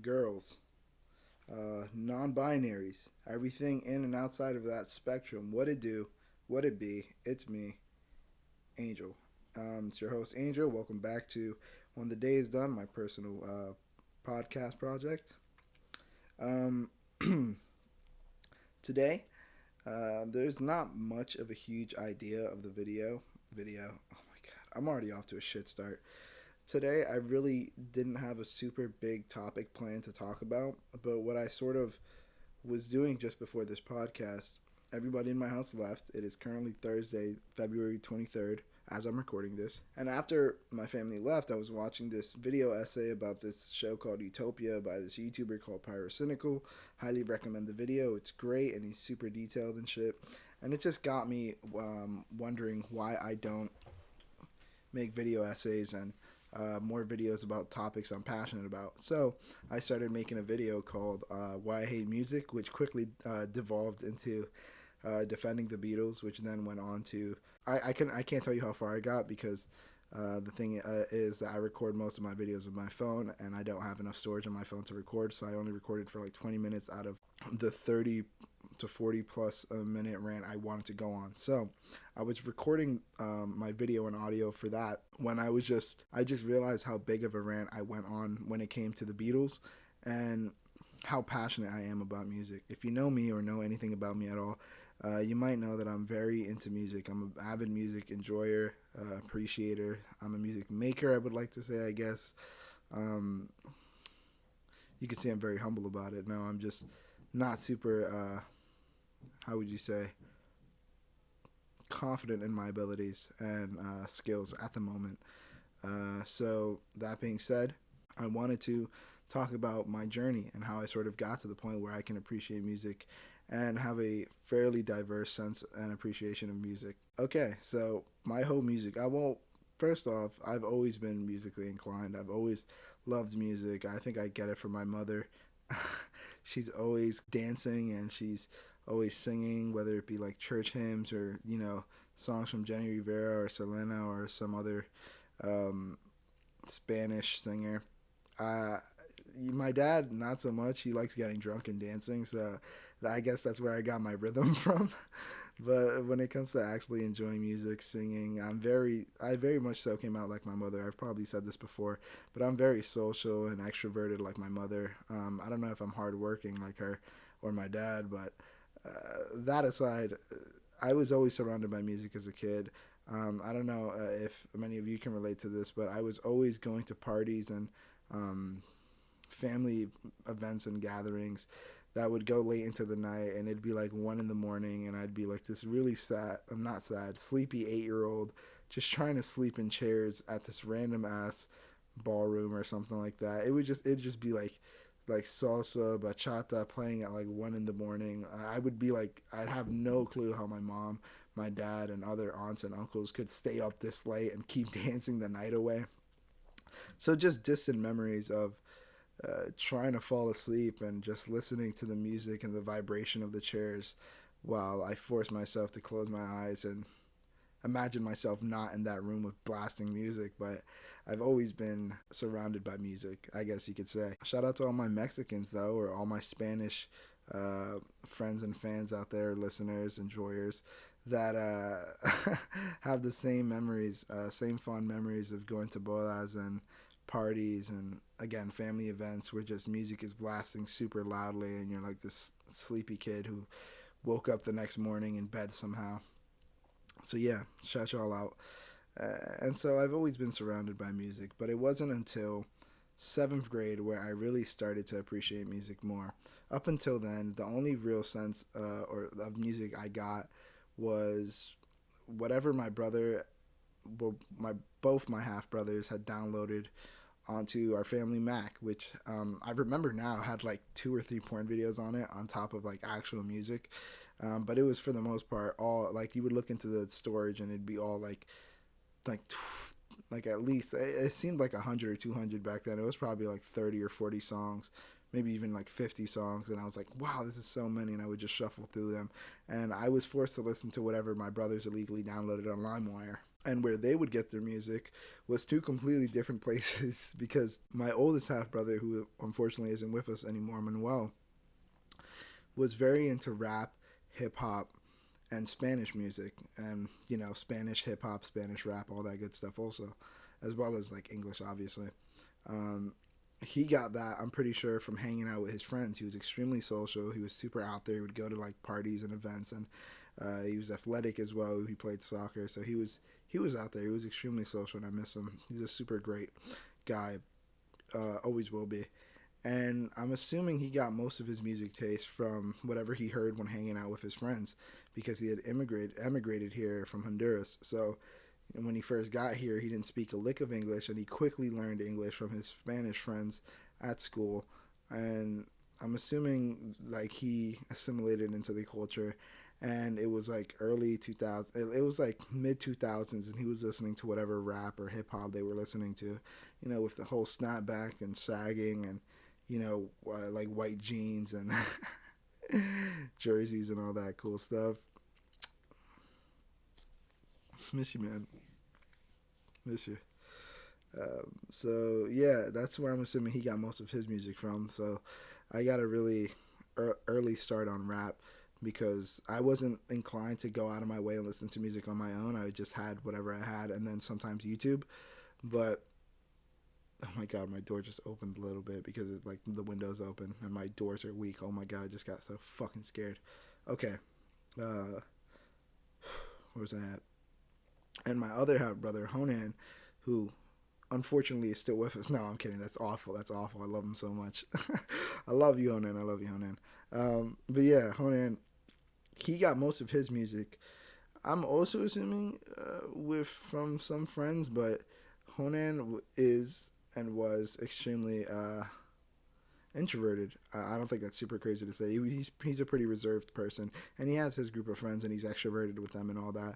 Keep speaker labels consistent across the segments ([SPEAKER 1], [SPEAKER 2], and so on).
[SPEAKER 1] girls, non-binaries, everything in and outside of that spectrum. What it do, what it be. It's me, Angel. It's your host, Angel. Welcome back to When the Day is Done, my personal podcast project. Um, Today, there's not much of a huge idea of the video. Oh my god, I'm already off to a shit start. Today, I really didn't have a super big topic planned to talk about, but what I sort of was doing just before this podcast, everybody in my house left. It is currently Thursday, February 23rd, as I'm recording this. And after my family left, I was watching this video essay about this show called Utopia by this YouTuber called Pyrocynical. Highly recommend the video. It's great and he's super detailed and shit. And it just got me wondering why I don't make video essays and more videos about topics I'm passionate about. So I started making a video called Why I Hate Music, which quickly devolved into defending the Beatles, which then went on to I can't tell you how far I got because the thing is that I record most of my videos with my phone and I don't have enough storage on my phone to record, so I only recorded for like 20 minutes out of the 30 to 40 plus a minute rant I wanted to go on. So I was recording my video and audio for that when I just realized how big of a rant I went on when it came to the Beatles and how passionate I am about music. If you know me or know anything about me at all, you might know that I'm very into music. I'm an avid music enjoyer, appreciator. I'm a music maker, I would like to say, I guess. Um, you can see I'm very humble about it. No, I'm just not super, how would you say, confident in my abilities and skills at the moment. So that being said, I wanted to talk about my journey and how I sort of got to the point where I can appreciate music and have a fairly diverse sense and appreciation of music. Okay, so my whole music, first off, I've always been musically inclined. I've always loved music. I think I get it from my mother. She's always dancing and she's always singing, whether it be like church hymns or, songs from Jenny Rivera or Selena or some other Spanish singer. My dad, not so much. He likes getting drunk and dancing, so I guess that's where I got my rhythm from. But when it comes to actually enjoying music, singing, I very much so came out like my mother. I've probably said this before, but I'm very social and extroverted like my mother. I don't know if I'm hardworking like her or my dad, but that aside, I was always surrounded by music as a kid. I don't know if many of you can relate to this, but I was always going to parties and family events and gatherings that would go late into the night, and it'd be like 1 in the morning, and I'd be like this really sad, I'm not sad, sleepy 8-year-old just trying to sleep in chairs at this random ass ballroom or something like that. It'd just be like salsa, bachata playing at like 1 in the morning. I would be like, I'd have no clue how my mom, my dad, and other aunts and uncles could stay up this late and keep dancing the night away. So just distant memories of trying to fall asleep and just listening to the music and the vibration of the chairs while I forced myself to close my eyes and imagine myself not in that room with blasting music. But I've always been surrounded by music, I guess you could say. Shout out to all my Mexicans, though, or all my Spanish friends and fans out there, listeners, enjoyers, that have the same memories, same fond memories of going to bodas and parties and again family events where just music is blasting super loudly and you're like this sleepy kid who woke up the next morning in bed somehow. So yeah, shout y'all out. And so I've always been surrounded by music, but it wasn't until 7th grade where I really started to appreciate music more. Up until then, the only real sense or of music I got was whatever my brother, well, my both my half brothers had downloaded onto our family Mac, which I remember now had like 2 or 3 porn videos on it on top of like actual music. But it was for the most part all like you would look into the storage and it'd be all like like at least it seemed like 100 or 200 back then. It was probably like 30 or 40 songs, maybe even like 50 songs, and I was like, wow, this is so many, and I would just shuffle through them, and I was forced to listen to whatever my brothers illegally downloaded on LimeWire. and where they would get their music was two completely different places because my oldest half brother, who unfortunately isn't with us anymore, Manuel, was very into rap, hip hop, and Spanish music, and Spanish hip hop, Spanish rap, all that good stuff, also, as well as like English, obviously. Um, he got that, I'm pretty sure, from hanging out with his friends. He was extremely social. He was super out there. He would go to like parties and events, and he was athletic as well. He played soccer, so he was out there. He was extremely social, and I miss him. He's a super great guy. Always will be. And I'm assuming he got most of his music taste from whatever he heard when hanging out with his friends, because he had emigrated here from Honduras. So when he first got here, he didn't speak a lick of English, and he quickly learned English from his Spanish friends at school. And I'm assuming like he assimilated into the culture, and it was like early 2000. It was like mid 2000s, and he was listening to whatever rap or hip hop they were listening to, with the whole snapback and sagging, and like white jeans and jerseys and all that cool stuff. Miss you, man. Miss you. So yeah, that's where I'm assuming he got most of his music from. So I got a really early start on rap because I wasn't inclined to go out of my way and listen to music on my own. I just had whatever I had, and then sometimes YouTube. But oh my god, my door just opened a little bit because it's like the window's open and my doors are weak. Oh my god, I just got so fucking scared. Okay, where was I at? And my other half brother, Honan, who unfortunately is still with us. No, I'm kidding. That's awful. That's awful. I love him so much. I love you, Honan. I love you, Honan. But yeah, Honan, he got most of his music. I'm also assuming with from some friends, but Honan is and was extremely introverted. I don't think that's super crazy to say. He's a pretty reserved person, and he has his group of friends, and he's extroverted with them and all that.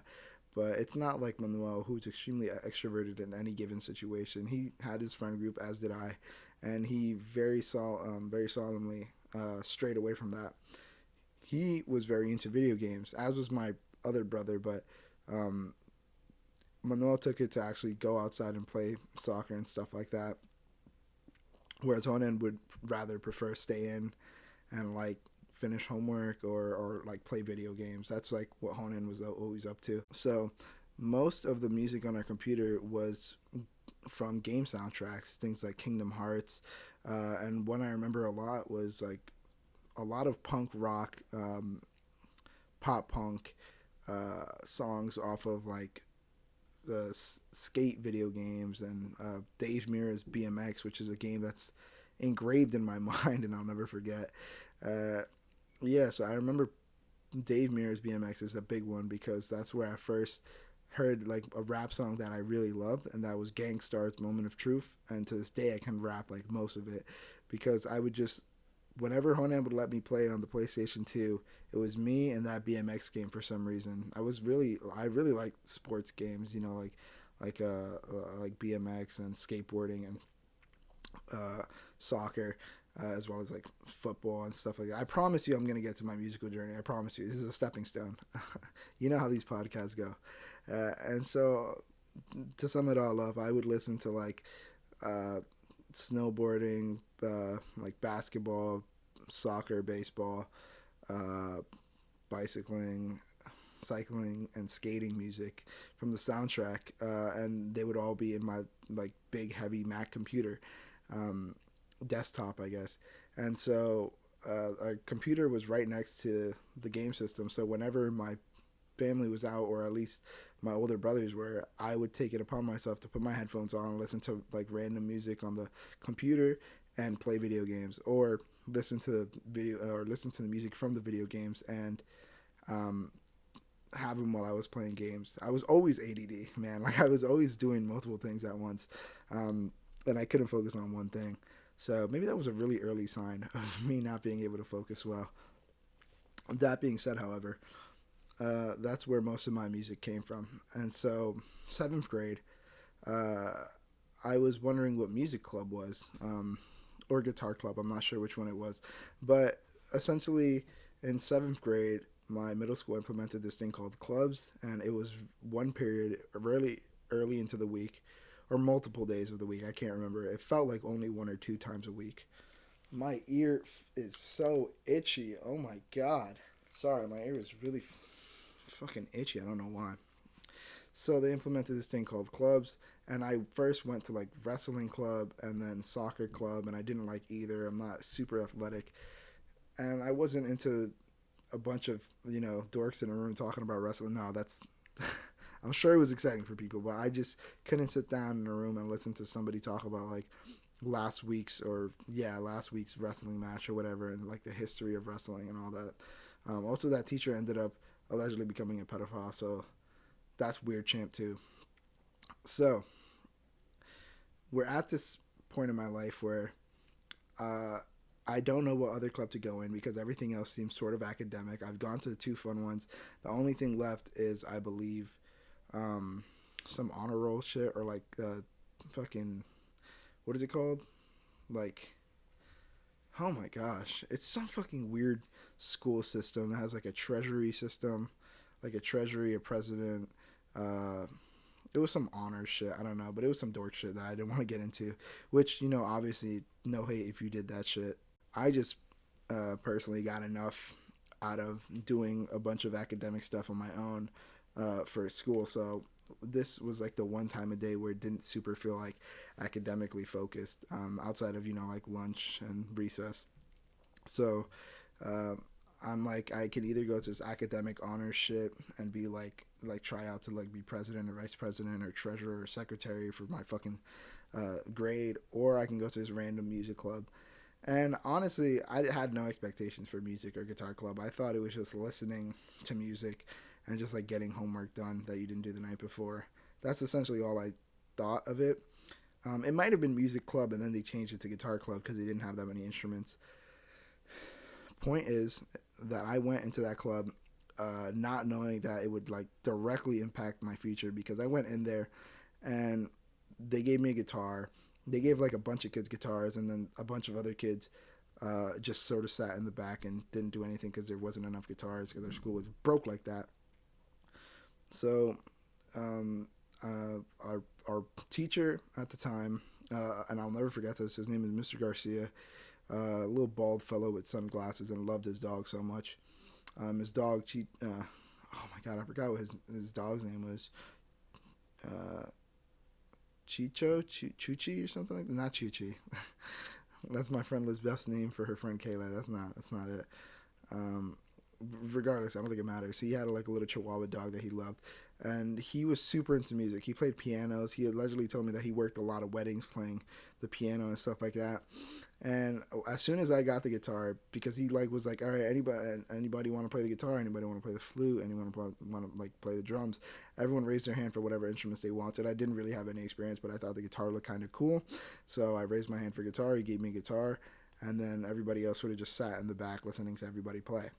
[SPEAKER 1] But it's not like Manuel, who's extremely extroverted in any given situation. He had his friend group, as did I, and he very solemnly strayed away from that. He was very into video games, as was my other brother, but um, Manuel took it to actually go outside and play soccer and stuff like that, whereas Honan would rather prefer stay in and like finish homework or like play video games. That's like what Honan was always up to. So most of the music on our computer was from game soundtracks, things like Kingdom Hearts, and one I remember a lot was like a lot of punk rock, pop punk songs off of like the skate video games, and Dave Mirra's BMX, which is a game that's engraved in my mind and I'll never forget. Uh, yeah, so I remember Dave Mirra's BMX is a big one because that's where I first heard like a rap song that I really loved, and that was Gangstar's Moment of Truth. And to this day, I can rap like most of it because I would just, whenever Honan would let me play on the PlayStation 2, it was me and that BMX game for some reason. I really like sports games, like BMX and skateboarding and soccer, as well as like football and stuff like that. I promise you, I'm gonna get to my musical journey. I promise you, this is a stepping stone. You know how these podcasts go, and so to sum it all up, I would listen to like snowboarding, like basketball, soccer, baseball, uh, bicycling, cycling, and skating music from the soundtrack, and they would all be in my like big heavy Mac computer, desktop, I guess. And so our computer was right next to the game system. So whenever my family was out, or at least my older brothers were, I would take it upon myself to put my headphones on and listen to like random music on the computer and play video games, or listen to the music from the video games and um, have them while I was playing games. I was always ADD, man. Like I was always doing multiple things at once, and I couldn't focus on one thing. So maybe that was a really early sign of me not being able to focus well. That being said, however, that's where most of my music came from. And so, seventh grade, uh, I was wondering what music club was, or guitar club. I'm not sure which one it was. But essentially, in seventh grade, my middle school implemented this thing called clubs, and it was one period really early into the week, or multiple days of the week. I can't remember. It felt like only one or two times a week. My ear is so itchy. Oh my god. Sorry, my ear is really fucking itchy. I don't know why. So they implemented this thing called clubs, and I first went to like wrestling club and then soccer club, and I didn't like either. I'm not super athletic, and I wasn't into a bunch of dorks in a room talking about wrestling. No, that's I'm sure it was exciting for people, but I just couldn't sit down in a room and listen to somebody talk about like last week's wrestling match or whatever, and like the history of wrestling and all that. Also, that teacher ended up allegedly becoming a pedophile, so that's weird champ too. So we're at this point in my life where uh, I don't know what other club to go in because everything else seems sort of academic. I've gone to the two fun ones. The only thing left is, I believe, some honor roll shit, or like fucking, what is it called? Like, oh my gosh, it's some fucking weird school system that has like a treasury system, like a treasury, a president. Uh, it was some honor shit. I don't know, but it was some dork shit that I didn't want to get into. Which, obviously, no hate if you did that shit. I just personally got enough out of doing a bunch of academic stuff on my own for school. So this was like the one time a day where it didn't super feel like academically focused, outside of like lunch and recess. So uh, I'm like, I could either go to this academic honor shit and be like try out to like be president or vice president or treasurer or secretary for my fucking grade, or I can go to this random music club. And honestly, I had no expectations for music or guitar club. I thought it was just listening to music and just like getting homework done that you didn't do the night before. That's essentially all I thought of it. It might have been music club, and then they changed it to guitar club because they didn't have that many instruments. Point is that I went into that club not knowing that it would like directly impact my future, because I went in there and they gave me a guitar. They gave like a bunch of kids guitars, and then a bunch of other kids just sort of sat in the back and didn't do anything because there wasn't enough guitars because our school was broke like that. So our teacher at the time, and I'll never forget this, his name is Mr. Garcia, a little bald fellow with sunglasses, and loved his dog so much. His dog, oh my god, I forgot what his dog's name was. Chuchi or something like that. Not Chuchi. That's my friend Lizbeth's name for her friend Kayla. That's not it. Um, Regardless, I don't think it matters. He had like a little Chihuahua dog that he loved, and he was super into music. He played pianos. He allegedly told me that he worked a lot of weddings playing the piano and stuff like that. And as soon as I got the guitar, because he like was like, all right, anybody want to play the guitar? Anybody want to play the flute? Anyone want to like play the drums? Everyone raised their hand for whatever instruments they wanted. I didn't really have any experience, but I thought the guitar looked kind of cool, so I raised my hand for guitar. He gave me a guitar, and then everybody else would have just sat in the back listening to everybody play.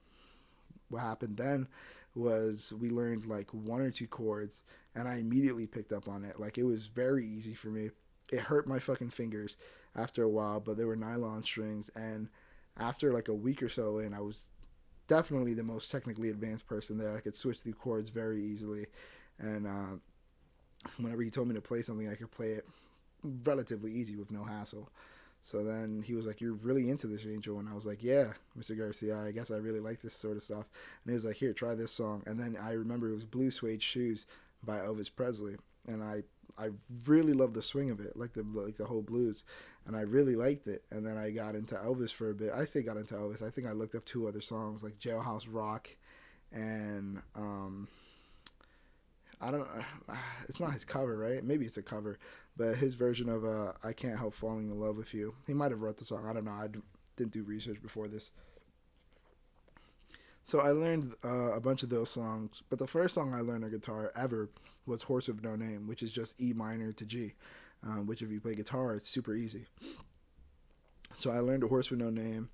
[SPEAKER 1] What happened then was we learned like one or two chords, and I immediately picked up on it. Like, it was very easy for me. It hurt my fucking fingers after a while, but they were nylon strings, and after like a week or so in, I was definitely the most technically advanced person there. I could switch through chords very easily, and whenever he told me to play something, I could play it relatively easy with no hassle. So then he was like, "You're really into this, Angel?" And I was like, "Yeah, Mr. Garcia, I guess I really like this sort of stuff." And he was like, "Here, try this song." And then I remember it was Blue Suede Shoes by Elvis Presley, and I really loved the swing of it, like the whole blues, and I really liked it. And then I got into Elvis for a bit. I say got into Elvis. I think I looked up two other songs, like Jailhouse Rock, and I don't. It's not his cover, right? Maybe it's a cover, but his version of "I Can't Help Falling in Love with You." He might have wrote the song. I don't know. Didn't do research before this. So I learned a bunch of those songs, but the first song I learned on guitar ever was "Horse with No Name," which is just E minor to G, which if you play guitar, it's super easy. So I learned "A Horse with No Name,"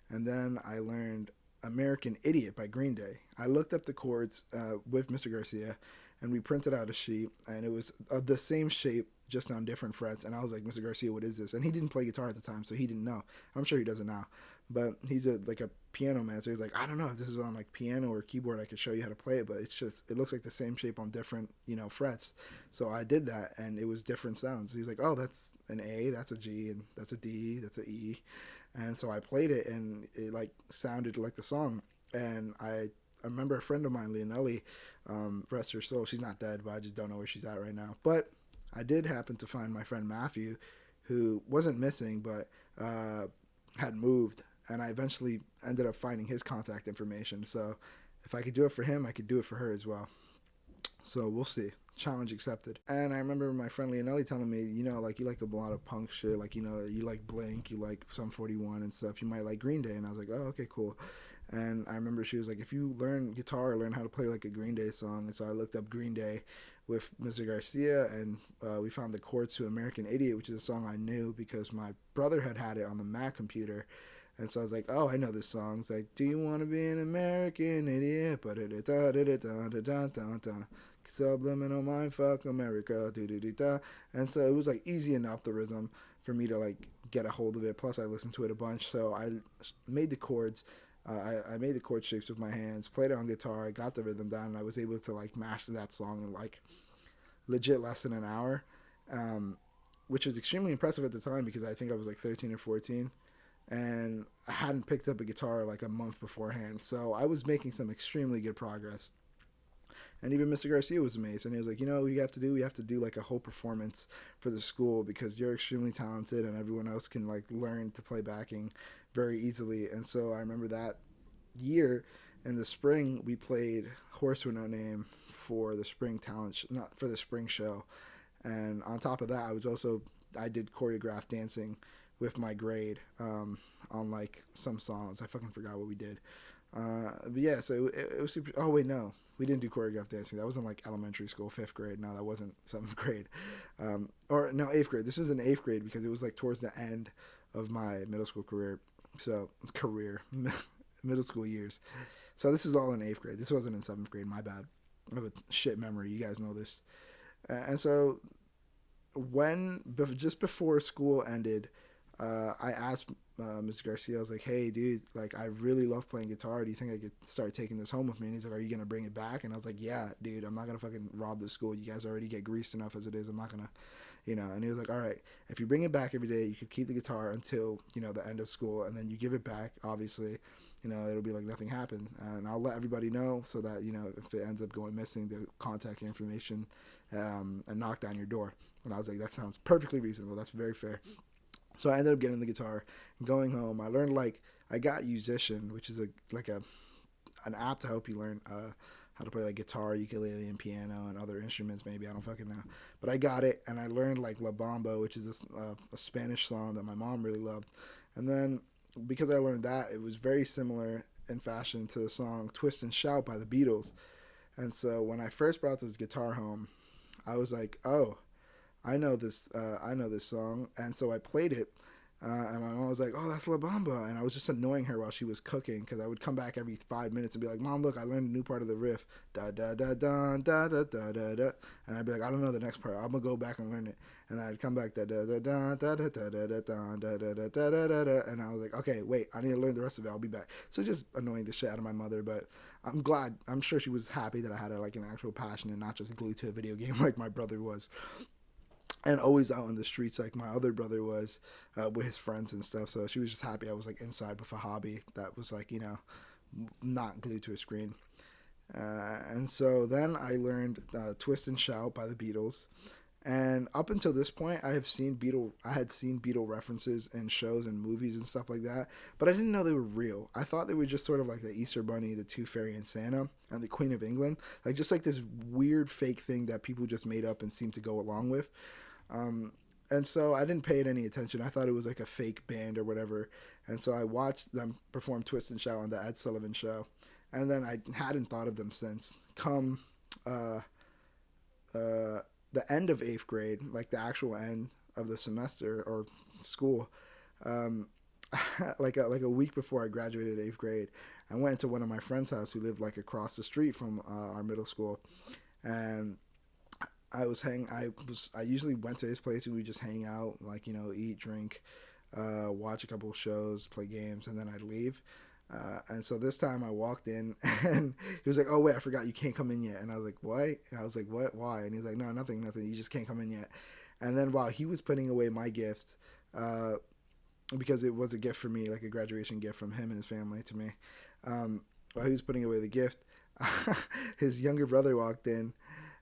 [SPEAKER 1] and then I learned "American Idiot" by Green Day. I looked up the chords with Mr. Garcia, and we printed out a sheet, and it was the same shape just on different frets. And I was like, Mr. Garcia, what is this? And he didn't play guitar at the time, so he didn't know. I'm sure he doesn't now. But he's like a piano man, so he's like, I don't know if this is on like piano or keyboard. I could show you how to play it, but it looks like the same shape on different frets. So I did that, and it was different sounds. He's like, oh, that's an A, that's a G, and that's a D, that's a E, and so I played it, and it like sounded like the song. And I remember a friend of mine, Leonelli, rest her soul. She's not dead, but I just don't know where she's at right now. But I did happen to find my friend Matthew, who wasn't missing, but had moved. And I eventually ended up finding his contact information. So if I could do it for him, I could do it for her as well. So we'll see. Challenge accepted. And I remember my friend Leonelli telling me, like you like a lot of punk shit. Like, you like Blink, you like Sum 41 and stuff. You might like Green Day. And I was like, oh, okay, cool. And I remember she was like, if you learn guitar, learn how to play like a Green Day song. And so I looked up Green Day with Mr. Garcia, and we found the chords to American Idiot, which is a song I knew because my brother had it on the Mac computer. And so I was like, oh, I know this song. It's like, do you want to be an American idiot? Subliminal mind, fuck America. And so it was like easy enough, the rhythm, for me to like get a hold of it. Plus I listened to it a bunch. So I made the chords. I made the chord shapes with my hands, played it on guitar, I got the rhythm down, and I was able to like master that song in like legit less than an hour, which was extremely impressive at the time because I think I was like 13 or 14. And I hadn't picked up a guitar like a month beforehand. So I was making some extremely good progress. And even Mr. Garcia was amazed. And he was like, what you have to do? We have to do like a whole performance for the school because you're extremely talented and everyone else can like learn to play backing very easily. And so I remember that year in the spring, we played Horse with No Name for the spring not for the spring show. And on top of that, I did choreographed dancing with my grade on like some songs. I fucking forgot what we did. But yeah, so it was super. Oh wait, no, we didn't do choreographed dancing. That was in like elementary school, 5th grade. No, that wasn't 7th grade. Or no, 8th grade. This was in 8th grade because it was like towards the end of my middle school career. So middle school years. So this is all in 8th grade. This wasn't in 7th grade. My bad. I have a shit memory. You guys know this. And so just before school ended, I asked Mr. Garcia, I was like, hey, dude, like, I really love playing guitar. Do you think I could start taking this home with me? And he's like, are you going to bring it back? And I was like, yeah, dude, I'm not going to fucking rob the school. You guys already get greased enough as it is. I'm not going to, And he was like, all right, if you bring it back every day, you could keep the guitar until, the end of school. And then you give it back, obviously, it'll be like nothing happened. And I'll let everybody know so that, if it ends up going missing, they'll contact your information and knock down your door. And I was like, that sounds perfectly reasonable. That's very fair. So I ended up getting the guitar and going home. I learned I got Musician, which is an app to help you learn how to play like guitar, ukulele, and piano and other instruments. Maybe I don't fucking know, but I got it and I learned like La Bamba, which is a Spanish song that my mom really loved. And then because I learned that, it was very similar in fashion to the song "Twist and Shout" by the Beatles. And so when I first brought this guitar home, I was like, oh, I know this song. And so I played it, and my mom was like, oh, that's La Bamba. And I was just annoying her while she was cooking, because I would come back every 5 minutes and be like, Mom, look, I learned a new part of the riff, da da da da da da da da da. And I'd be like, I don't know the next part, I'm gonna go back and learn it. And I'd come back, da da da da da da da da da da da da da da da. And I was like, okay, wait, I need to learn the rest of it, I'll be back. So just annoying the shit out of my mother, but I'm sure she was happy that I had like an actual passion and not just glued to a video game like my brother was. And always out in the streets like my other brother was, with his friends and stuff. So she was just happy I was like inside with a hobby that was like, not glued to a screen. And so then I learned Twist and Shout by the Beatles. And up until this point, I had seen Beatle references in shows and movies and stuff like that, but I didn't know they were real. I thought they were just sort of like the Easter Bunny, the Tooth Fairy, and Santa, and the Queen of England, like just like this weird fake thing that people just made up and seemed to go along with. And so I didn't pay it any attention. I thought it was like a fake band or whatever. And so I watched them perform Twist and Shout on the Ed Sullivan Show, and then I hadn't thought of them since. Come the end of 8th grade, like the actual end of the semester or school, like a week before I graduated 8th grade, I went to one of my friend's house who lived like across the street from our middle school, and I usually went to his place and we just hang out, like, eat, drink, watch a couple shows, play games, and then I'd leave. And so this time I walked in and he was like, "Oh wait, I forgot you can't come in yet." And I was like, "What?" And I was like, "What? Why?" And he's like, "No, nothing, nothing. You just can't come in yet." And then while he was putting away my gift, uh, because it was a gift for me, like a graduation gift from him and his family to me, while he was putting away the gift, his younger brother walked in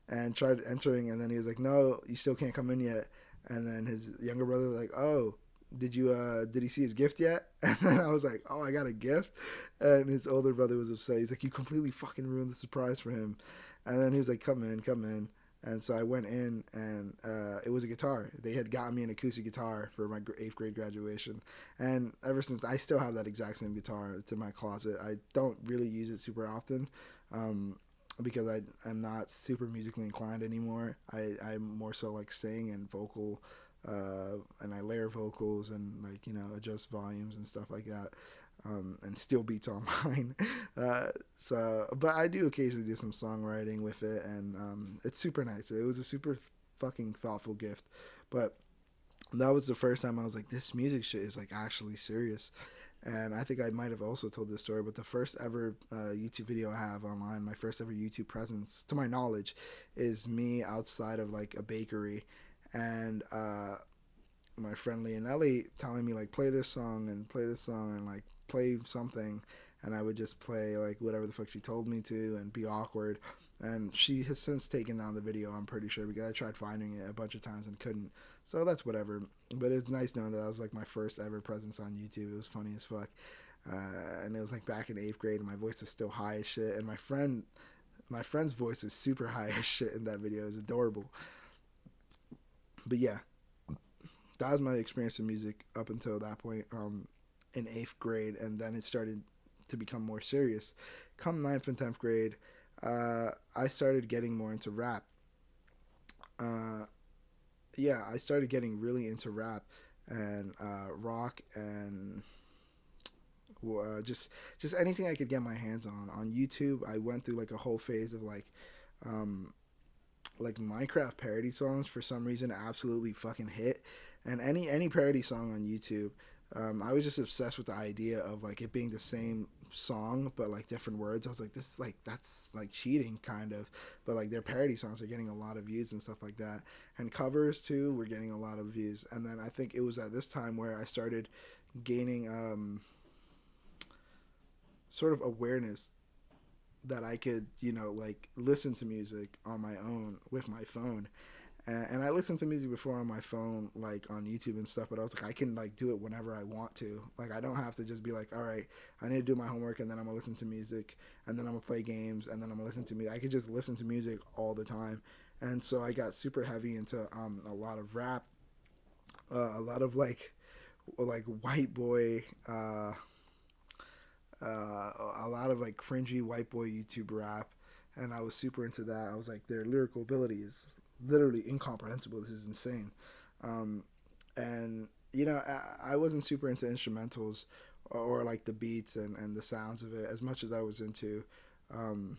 [SPEAKER 1] and tried entering, and then he was like, "No, you still can't come in yet." And then his younger brother was like, "Oh, did he see his gift yet?" And then I was like, "Oh, I got a gift." And his older brother was upset. He's like, "You completely fucking ruined the surprise for him." And then he was like, "Come in, come in." And so I went in, and it was a guitar. They had gotten me an acoustic guitar for my eighth grade graduation, and ever since I still have that exact same guitar. It's in my closet. I don't really use it super often, because I'm not super musically inclined anymore. I'm more so like sing and vocal, and I layer vocals and, like, adjust volumes and stuff like that, and still beats online. But I do occasionally do some songwriting with it, and it's super nice. It was a super fucking thoughtful gift, but that was the first time I was like, this music shit is like actually serious. And I think I might have also told this story, but the first ever YouTube video I have online, my first ever YouTube presence, to my knowledge, is me outside of like a bakery, and my friend Leonelli telling me like, play this song and play this song and like play something, and I would just play like whatever the fuck she told me to and be awkward. And she has since taken down the video, I'm pretty sure, because I tried finding it a bunch of times and couldn't. So that's whatever. But it's nice knowing that was like my first ever presence on YouTube. It was funny as fuck. And it was like back in eighth grade, and my voice was still high as shit. And my friend's voice was super high as shit in that video. It was adorable. But yeah, that was my experience in music up until that point, in eighth grade, and then it started to become more serious. Come ninth and 10th grade, I started getting more into rap. Uh, yeah, I started getting really into rap and rock and just anything I could get my hands on YouTube. I went through like a whole phase of um, like Minecraft parody songs. For some reason absolutely fucking hit, and any parody song on YouTube, I was just obsessed with the idea of like it being the same song but like different words. I was like, this is like, that's like cheating kind of, but like their parody songs are getting a lot of views and stuff like that, and covers too were getting a lot of views. And then I think it was at this time where I started gaining sort of awareness that I could, like listen to music on my own with my phone. And I listened to music before on my phone, like on YouTube and stuff, but I was like, I can like do it whenever I want to. Like, I don't have to just be like, all right, I need to do my homework and then I'm gonna listen to music and then I'm gonna play games and then I'm gonna listen to music. I could just listen to music all the time. And so I got super heavy into a lot of rap, a lot of like white boy, a lot of like cringy white boy YouTube rap, and I was super into that. I was like, their lyrical ability is literally incomprehensible. This is insane. Um, and I wasn't super into instrumentals or like the beats and the sounds of it as much as I was into um,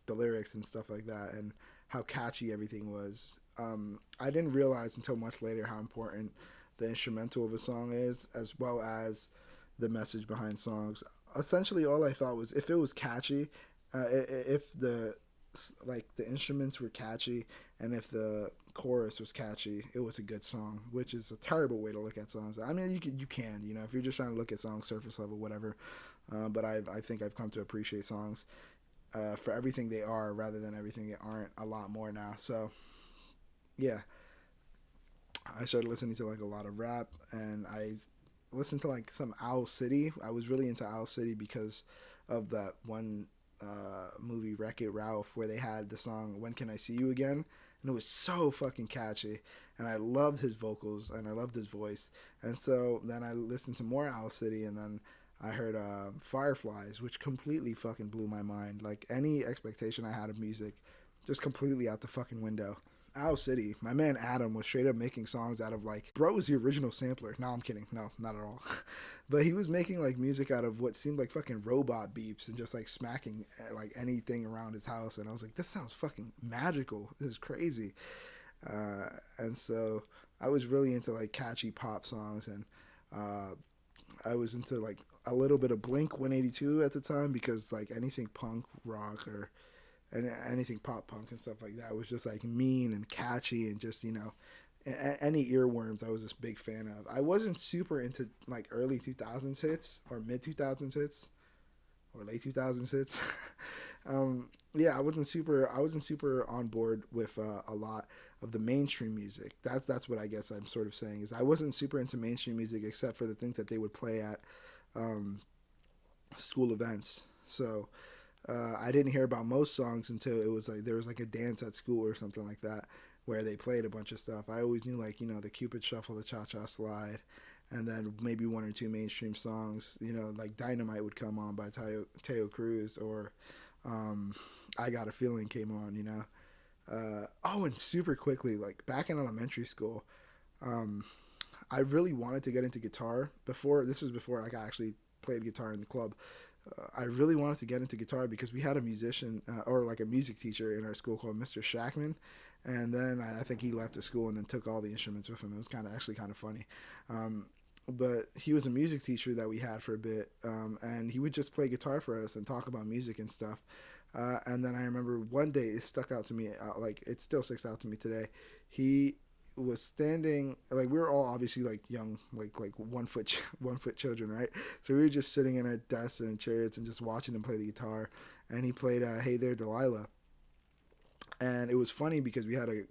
[SPEAKER 1] the lyrics and stuff like that, and how catchy everything was. I didn't realize until much later how important the instrumental of a song is, as well as the message behind songs. Essentially, all I thought was if it was catchy, if the instruments were catchy, and if the chorus was catchy, it was a good song. Which is a terrible way to look at songs. I mean, you can if you're just trying to look at songs surface level, whatever. But I think I've come to appreciate songs for everything they are rather than everything they aren't a lot more now. So yeah, I started listening to like a lot of rap, and I listened to like some Owl City. I was really into Owl City because of that one movie Wreck It Ralph, where they had the song "When Can I See You Again," and it was so fucking catchy, and I loved his vocals and I loved his voice. And so then I listened to more Owl City, and then I heard Fireflies, which completely fucking blew my mind. Like any expectation I had of music, just completely out the fucking window. Owl City, my man Adam was straight up making songs out of like, bro was the original sampler. No, I'm kidding. No, not at all. But he was making like music out of what seemed like fucking robot beeps and just like smacking like anything around his house. And I was like, this sounds fucking magical. This is crazy. And so I was really into like catchy pop songs, and uh, I was into like a little bit of Blink 182 at the time, because like anything punk rock or anything pop punk and stuff like that was just like mean and catchy, and just, any earworms I was just big fan of. I wasn't super into like early 2000s hits or mid 2000s hits or late 2000s hits. Yeah, I wasn't super on board with a lot of the mainstream music. That's what I guess I'm sort of saying, is I wasn't super into mainstream music except for the things that they would play at um, school events. So I didn't hear about most songs until it was like there was like a dance at school or something like that, where they played a bunch of stuff. I always knew, like, the Cupid Shuffle, the Cha Cha Slide, and then maybe one or two mainstream songs. Like Dynamite would come on by Teo Cruz, or I Got a Feeling came on. Oh, and super quickly, like back in elementary school, um, I really wanted to get into guitar. This was before like I actually played guitar in the club. I really wanted to get into guitar because we had a musician, or like a music teacher in our school called Mr. Shackman, and then I think he left the school and then took all the instruments with him. It was actually kind of funny. Um, but he was a music teacher that we had for a bit, and he would just play guitar for us and talk about music and stuff. And then I remember one day it stuck out to me, like it still sticks out to me today. He was standing, like we were all obviously like young, like 1 foot 1 foot children, right? So we were just sitting in our desks and chairs and just watching him play the guitar. And he played "Hey There, Delilah," and it was funny because we had a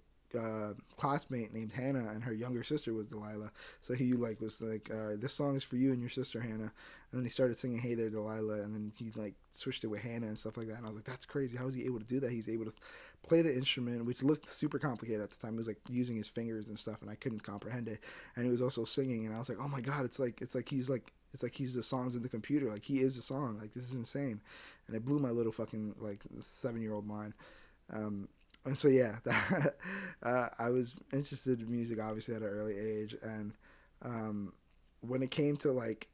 [SPEAKER 1] classmate named Hannah, and her younger sister was Delilah. So he like was like, "This song is for you and your sister Hannah." And then he started singing "Hey There, Delilah," and then he like switched it with Hannah and stuff like that. And I was like, "That's crazy! How was he able to do that? He's able to play the instrument, which looked super complicated at the time. He was like using his fingers and stuff, and I couldn't comprehend it. And he was also singing, and I was like, oh my god, it's like he's the songs in the computer. Like he is the song. Like this is insane." And it blew my little fucking like 7-year-old mind. Um, and so yeah, I was interested in music obviously at an early age, and um, when it came to like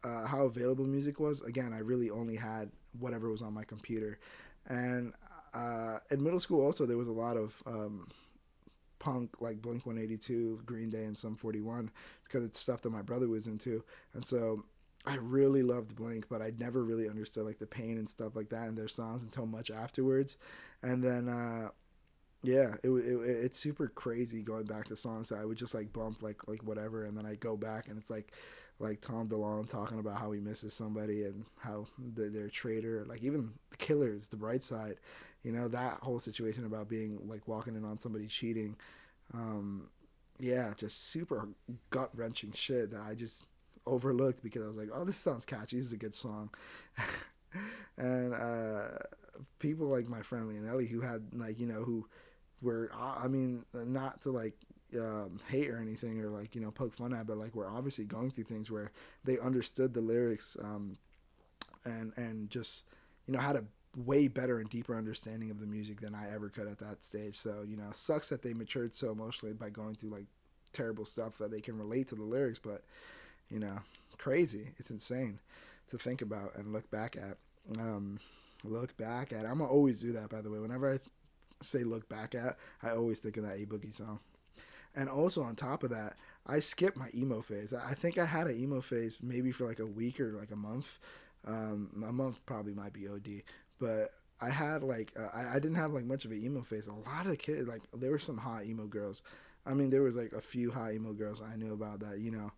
[SPEAKER 1] how available music was, again, I really only had whatever was on my computer. And in middle school also there was a lot of punk, like Blink 182, Green Day, and Sum 41, because it's stuff that my brother was into. And so I really loved Blink, but I never really understood like the pain and stuff like that in their songs until much afterwards. And then yeah, it's super crazy going back to songs that I would just like bump like whatever, and then I go back and it's like Tom DeLonge talking about how he misses somebody and how they're a traitor. Like even the Killers, The Bright Side, that whole situation about being like walking in on somebody cheating. Um, yeah, just super gut wrenching shit that I just overlooked because I was like, oh, this sounds catchy. This is a good song. And people like my friend Leonelli, who had like, who were, I mean, not to like hate or anything, or like, poke fun at, but like we're obviously going through things where they understood the lyrics, and just, had a way better and deeper understanding of the music than I ever could at that stage. So, sucks that they matured so emotionally by going through like terrible stuff that they can relate to the lyrics, but you know, crazy. It's insane to think about and look back at. Um, look back at. I'm gonna always do that, by the way. Whenever I say look back at, I always think of that A Boogie song. And also on top of that, I skipped my emo phase. I think I had an emo phase maybe for like a week or like a month. A month probably might be OD, but I had like I didn't have like much of an emo phase. A lot of kids, like there were some hot emo girls. I mean, there was like a few hot emo girls I knew about that.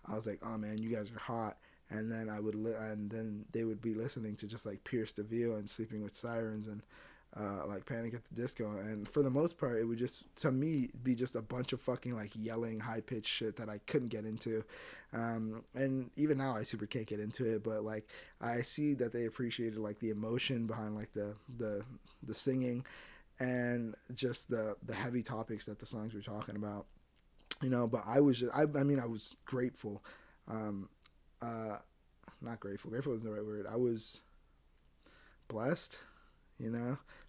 [SPEAKER 1] I was like, oh man, you guys are hot. And then and then they would be listening to just like Pierce the Veil and Sleeping with Sirens, and like Panic at the Disco. And for the most part, it would just, to me, be just a bunch of fucking like yelling, high pitched shit that I couldn't get into. And even now, I super can't get into it. But like, I see that they appreciated like the emotion behind like the singing, and just the heavy topics that the songs were talking about. But I was just, I mean, I was grateful. Um, uh, Not grateful. Grateful isn't the right word. I was blessed,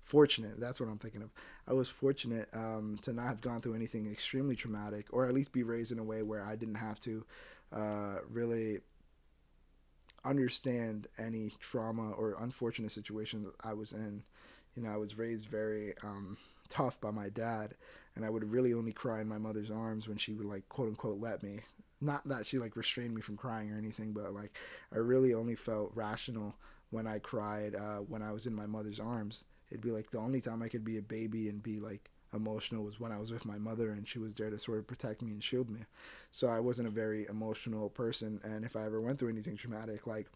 [SPEAKER 1] fortunate. That's what I'm thinking of. I was fortunate to not have gone through anything extremely traumatic, or at least be raised in a way where I didn't have to really understand any trauma or unfortunate situation that I was in. I was raised very tough by my dad, and I would really only cry in my mother's arms when she would like quote unquote let me. Not that she like restrained me from crying or anything, but like I really only felt rational when I cried when I was in my mother's arms. It'd be like the only time I could be a baby and be like emotional was when I was with my mother and she was there to sort of protect me and shield me. So I wasn't a very emotional person, and if I ever went through anything traumatic, like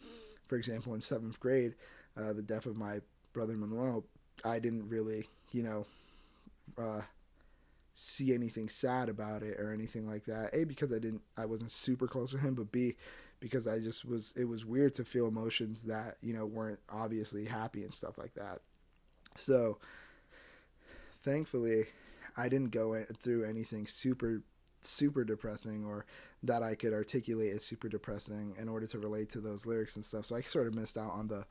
[SPEAKER 1] for example in seventh grade, the death of my brother Manuel, I didn't really, uh, see anything sad about it or anything like that. A, because I wasn't super close to him, but B, because I just was, it was weird to feel emotions that, weren't obviously happy and stuff like that. So thankfully, I didn't go through anything super depressing or that I could articulate as super depressing in order to relate to those lyrics and stuff. So I sort of missed out on the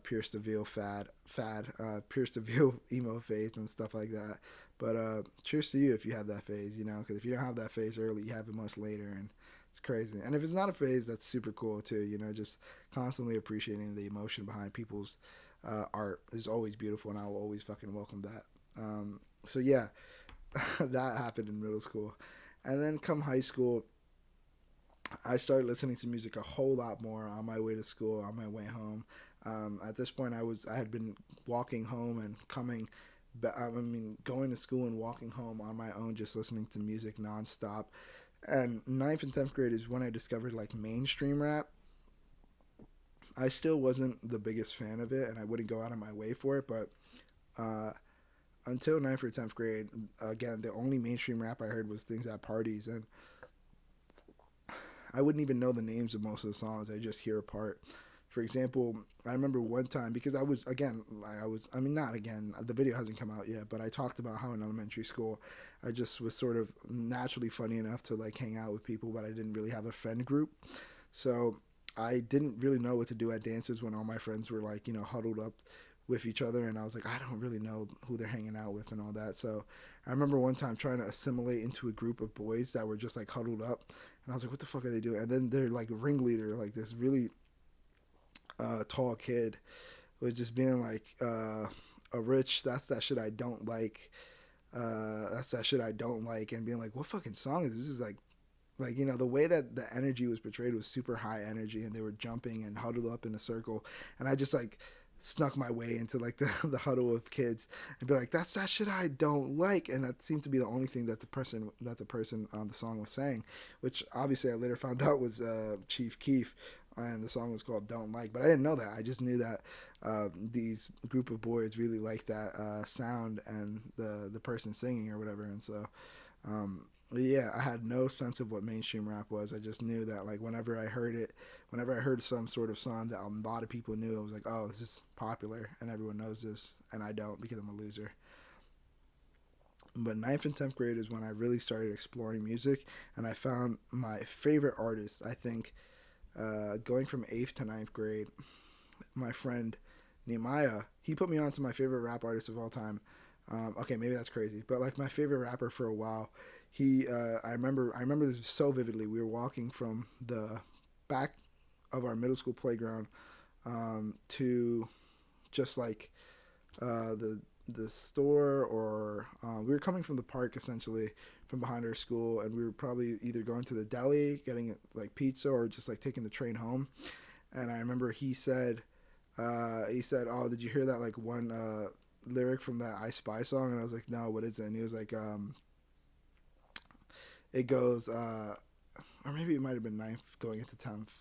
[SPEAKER 1] Pierce the Veil Pierce the Veil emo phase and stuff like that. But cheers to you if you have that phase, because if you don't have that phase early, you have it much later, and it's crazy. And if it's not a phase, that's super cool too. Just constantly appreciating the emotion behind people's art is always beautiful, and I will always fucking welcome that. So yeah, that happened in middle school, and then come high school, I started listening to music a whole lot more on my way to school, on my way home. At this point, I had been walking home and going to school and walking home on my own, just listening to music nonstop. And ninth and 10th grade is when I discovered like mainstream rap. I still wasn't the biggest fan of it, and I wouldn't go out of my way for it, but uh, until ninth or 10th grade, again, the only mainstream rap I heard was things at parties, and I wouldn't even know the names of most of the songs. I just hear a part. For example, I remember one time, because not again, the video hasn't come out yet, but I talked about how in elementary school, I just was sort of naturally funny enough to like hang out with people, but I didn't really have a friend group. So I didn't really know what to do at dances when all my friends were like, huddled up with each other, and I was like, I don't really know who they're hanging out with and all that. So I remember one time trying to assimilate into a group of boys that were just like huddled up, and I was like, what the fuck are they doing? And then their like ringleader, like this really tall kid, was just being like, a rich, that's that shit I don't like. That's that shit I don't like, and being like, what fucking song is this? This is like the way that the energy was portrayed was super high energy, and they were jumping and huddled up in a circle, and I just like snuck my way into like the huddle of kids and be like, that's that shit I don't like. And that seemed to be the only thing that the person on the song was saying, which obviously I later found out was Chief Keef, and the song was called Don't Like. But I didn't know that. I just knew that these group of boys really liked that sound and the person singing or whatever. And so yeah, I had no sense of what mainstream rap was. I just knew that like whenever I heard some sort of song that a lot of people knew, I was like, oh, this is popular and everyone knows this, and I don't, because I'm a loser. But ninth and 10th grade is when I really started exploring music, and I found my favorite artist. I think going from 8th to ninth grade, my friend Nehemiah, he put me on to my favorite rap artist of all time. Okay, maybe that's crazy, but like my favorite rapper for a while, I remember this so vividly. We were walking from the back of our middle school playground to just like the store, or we were coming from the park essentially from behind our school, and we were probably either going to the deli getting like pizza or just like taking the train home. And I remember he said, oh, did you hear that like one lyric from that I Spy song? And I was like, no, what is it? And he was like, it goes, or maybe it might have been ninth going into 10th.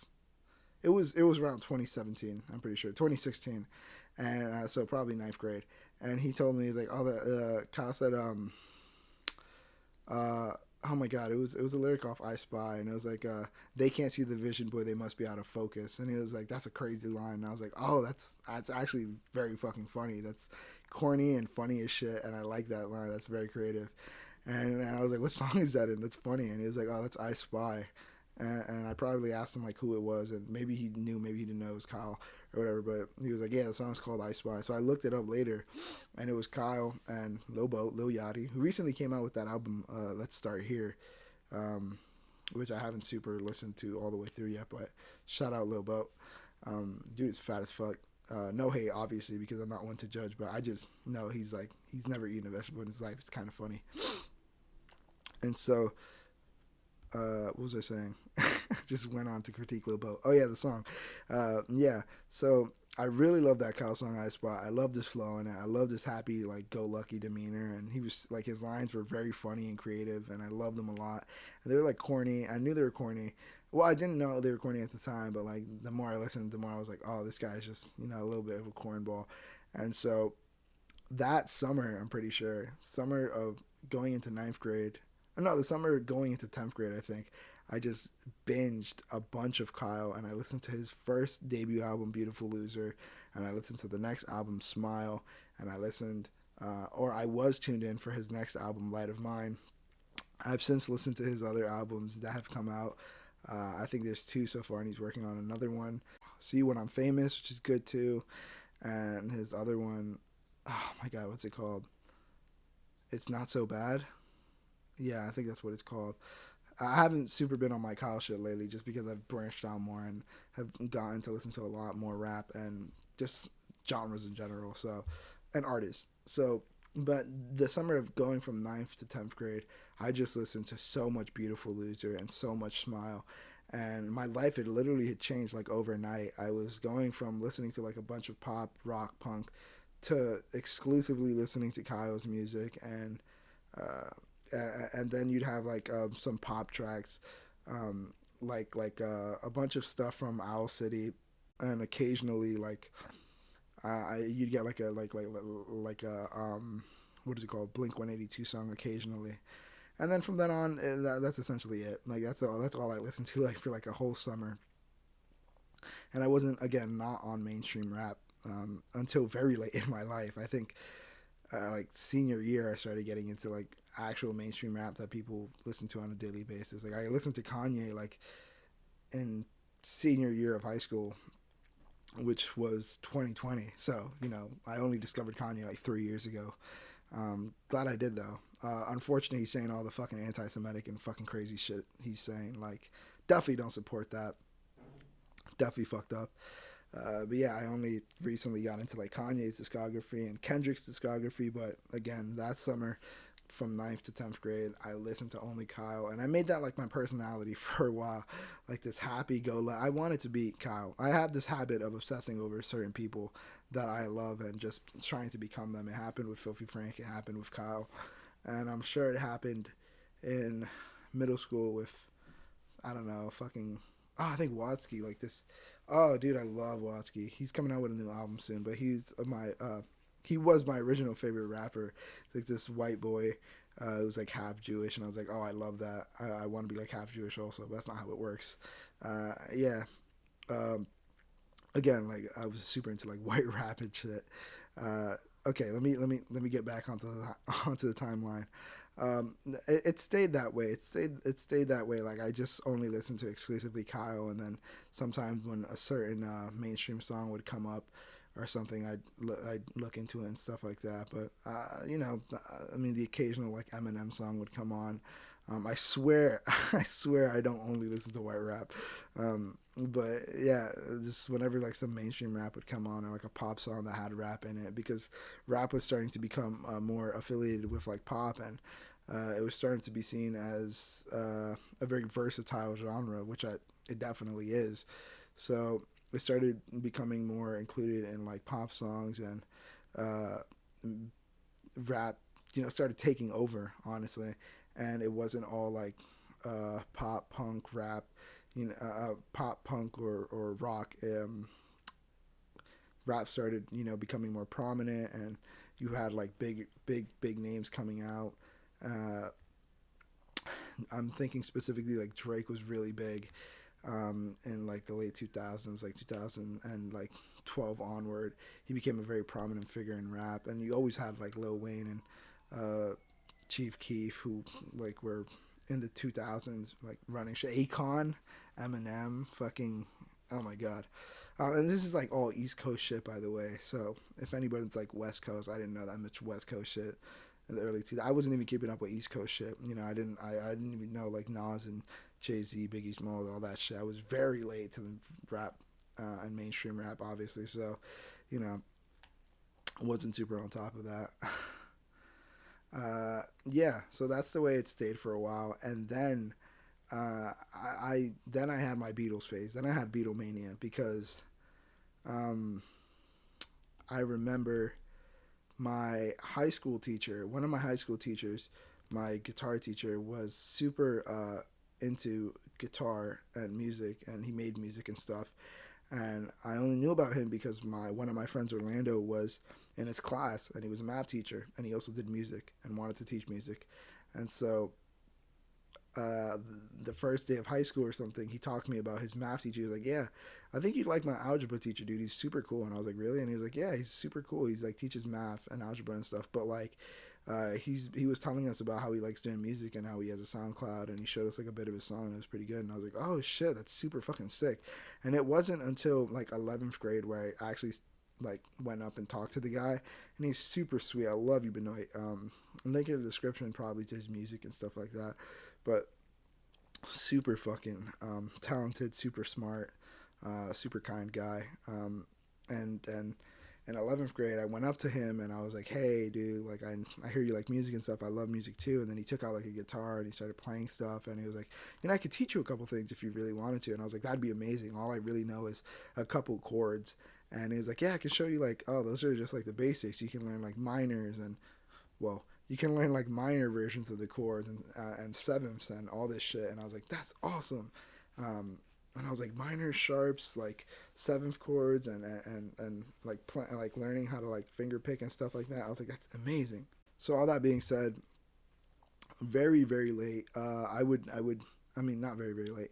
[SPEAKER 1] It was around 2017, I'm pretty sure, 2016, and so probably ninth grade. And he told me, he's like, oh, Kyle said, oh my god, it was a lyric off I Spy, and it was like, they can't see the vision, boy, they must be out of focus. And he was like, that's a crazy line. And I was like, oh, that's actually very fucking funny. That's corny and funny as shit, and I like that line. That's very creative. And I was like, what song is that in? That's funny. And he was like, oh, that's I Spy. And I probably asked him like who it was, and maybe he knew, maybe he didn't know it was Kyle or whatever. But he was like, yeah, the song's called I Spy. So I looked it up later, and it was Kyle and Lil Yachty, who recently came out with that album, Let's Start Here, which I haven't super listened to all the way through yet. But shout out Lil Boat. Dude is fat as fuck. No hate, obviously, because I'm not one to judge, but I just know he's never eaten a vegetable in his life. It's kind of funny. And so, what was I saying? Just went on to critique Lil Bo. Oh yeah, the song. Yeah. So I really love that Kyle song I Spot. I love this flow in it. I love this happy, like, go lucky demeanor. And he was like, his lines were very funny and creative, and I loved them a lot. And they were like corny. I knew they were corny. Well, I didn't know they were corny at the time, but like the more I listened, the more I was like, oh, this guy's just, a little bit of a cornball. And so that summer, I'm pretty sure, summer of going into ninth grade, no, the summer going into 10th grade, I think, I just binged a bunch of Kyle, and I listened to his first debut album, Beautiful Loser, and I listened to the next album, Smile, and I listened, or I was tuned in for his next album, Light of Mine. I've since listened to his other albums that have come out. I think there's two so far, and he's working on another one. See When I'm Famous, which is good too, and his other one, oh my god, what's it called? It's Not So Bad. Yeah, I think that's what it's called. I haven't super been on my Kyle shit lately, just because I've branched out more and have gotten to listen to a lot more rap and just genres in general. So, and artists. So, but the summer of going from ninth to 10th grade, I just listened to so much Beautiful Loser and so much Smile. And my life, it literally had changed like overnight. I was going from listening to like a bunch of pop, rock, punk to exclusively listening to Kyle's music. Uh, and then you'd have like some pop tracks, a bunch of stuff from Owl City, and occasionally like you'd get like a what is it called, Blink 182 song occasionally, and then from then on, that's essentially it. Like that's all I listened to like for like a whole summer, and I wasn't, again, not on mainstream rap until very late in my life. I think like senior year, I started getting into like actual mainstream rap that people listen to on a daily basis. Like I listened to Kanye like in senior year of high school, which was 2020. So I only discovered Kanye like 3 years ago. Glad I did though. Unfortunately, he's saying all the fucking anti-Semitic and fucking crazy shit he's saying. Like, definitely don't support that. Definitely fucked up. But yeah, I only recently got into like Kanye's discography and Kendrick's discography. But again, that summer, from ninth to 10th grade, I listened to only Kyle, and I made that like my personality for a while, like this I wanted to be Kyle. I have this habit of obsessing over certain people that I love and just trying to become them. It happened with Filthy Frank. It happened with Kyle, and I'm sure it happened in middle school with, I don't know, fucking, I think Watsky, like this. Oh, dude, I love Watsky. He's coming out with a new album soon, but he was my original favorite rapper. It's like this white boy who was like half Jewish, and I was like, oh, I love that. I want to be like half Jewish also, but that's not how it works. Yeah. Um, Again, like I was super into like white rap and shit. Okay, let me get back onto onto the timeline. It stayed that way. It stayed that way. Like I just only listened to exclusively Kyle, and then sometimes when a certain mainstream song would come up or something, I'd look into it and stuff like that. But I mean, the occasional like Eminem song would come on. I swear, I swear, I don't only listen to white rap. But yeah, just whenever like some mainstream rap would come on, or like a pop song that had rap in it, because rap was starting to become more affiliated with like pop, and it was starting to be seen as a very versatile genre, which it definitely is. So it started becoming more included in like pop songs, and uh, rap, started taking over, honestly. And it wasn't all like pop punk rap, pop punk or rock. Rap started, becoming more prominent, and you had like big names coming out. Uh, I'm thinking specifically like Drake was really big in like the late 2000s, like 2000 and like 12 onward. He became a very prominent figure in rap, and you always had like Lil Wayne and Chief Keef, who like were in the 2000s like running shit. Akon, Eminem, fucking, oh my god. And this is like all East Coast shit, by the way. So if anybody's like West Coast, I didn't know that much West Coast shit in the early 2000s. I wasn't even keeping up with East Coast shit. I didn't even know like Nas and Jay-Z, Biggie Smalls, all that shit. I was very late to the rap and mainstream rap, obviously. So you know, wasn't super on top of that. Yeah, so that's the way it stayed for a while, and then I had my Beatles phase. Then I had Beatlemania because um, I remember my high school teacher, one of my high school teachers, my guitar teacher, was super into guitar and music, and he made music and stuff. And I only knew about him because my one of my friends, Orlando, was in his class, and he was a math teacher, and he also did music and wanted to teach music. And so uh, the first day of high school or something, he talked to me about his math teacher. He was like, "Yeah, I think you'd like my algebra teacher, dude. He's super cool." And I was like, "Really?" And he was like, "Yeah, he's super cool. He's like teaches math and algebra and stuff. But like, he was telling us about how he likes doing music and how he has a SoundCloud, and he showed us like a bit of his song, and it was pretty good." And I was like, "Oh shit, that's super fucking sick." And it wasn't until like 11th grade where I actually like went up and talked to the guy, and he's super sweet. I love you, Benoit. I'm linking a description probably to his music and stuff like that, but super fucking talented, super smart, super kind guy. And in 11th grade, I went up to him and I was like, "Hey, dude, like I hear you like music and stuff. I love music too." And then he took out like a guitar and he started playing stuff. And he was like, "I could teach you a couple things if you really wanted to." And I was like, "That'd be amazing. All I really know is a couple chords." And he was like, "Yeah, I can show you like, oh, those are just like the basics. You can learn like minors and well, you can learn like minor versions of the chords and sevenths and all this shit." And I was like, "That's awesome." And I was like, minor sharps, like seventh chords, and like like learning how to like finger pick and stuff like that. I was like, "That's amazing." So all that being said, very very late. I mean, not very very late.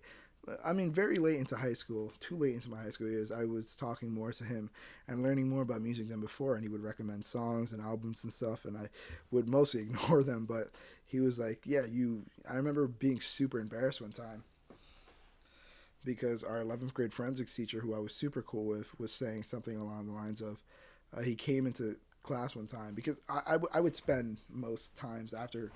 [SPEAKER 1] I mean, very late into high school, too late into my high school years, I was talking more to him and learning more about music than before. And he would recommend songs and albums and stuff, and I would mostly ignore them. But he was like, "Yeah, you." I remember being super embarrassed one time because our 11th grade forensics teacher, who I was super cool with, was saying something along the lines of, he came into class one time because I would spend most times after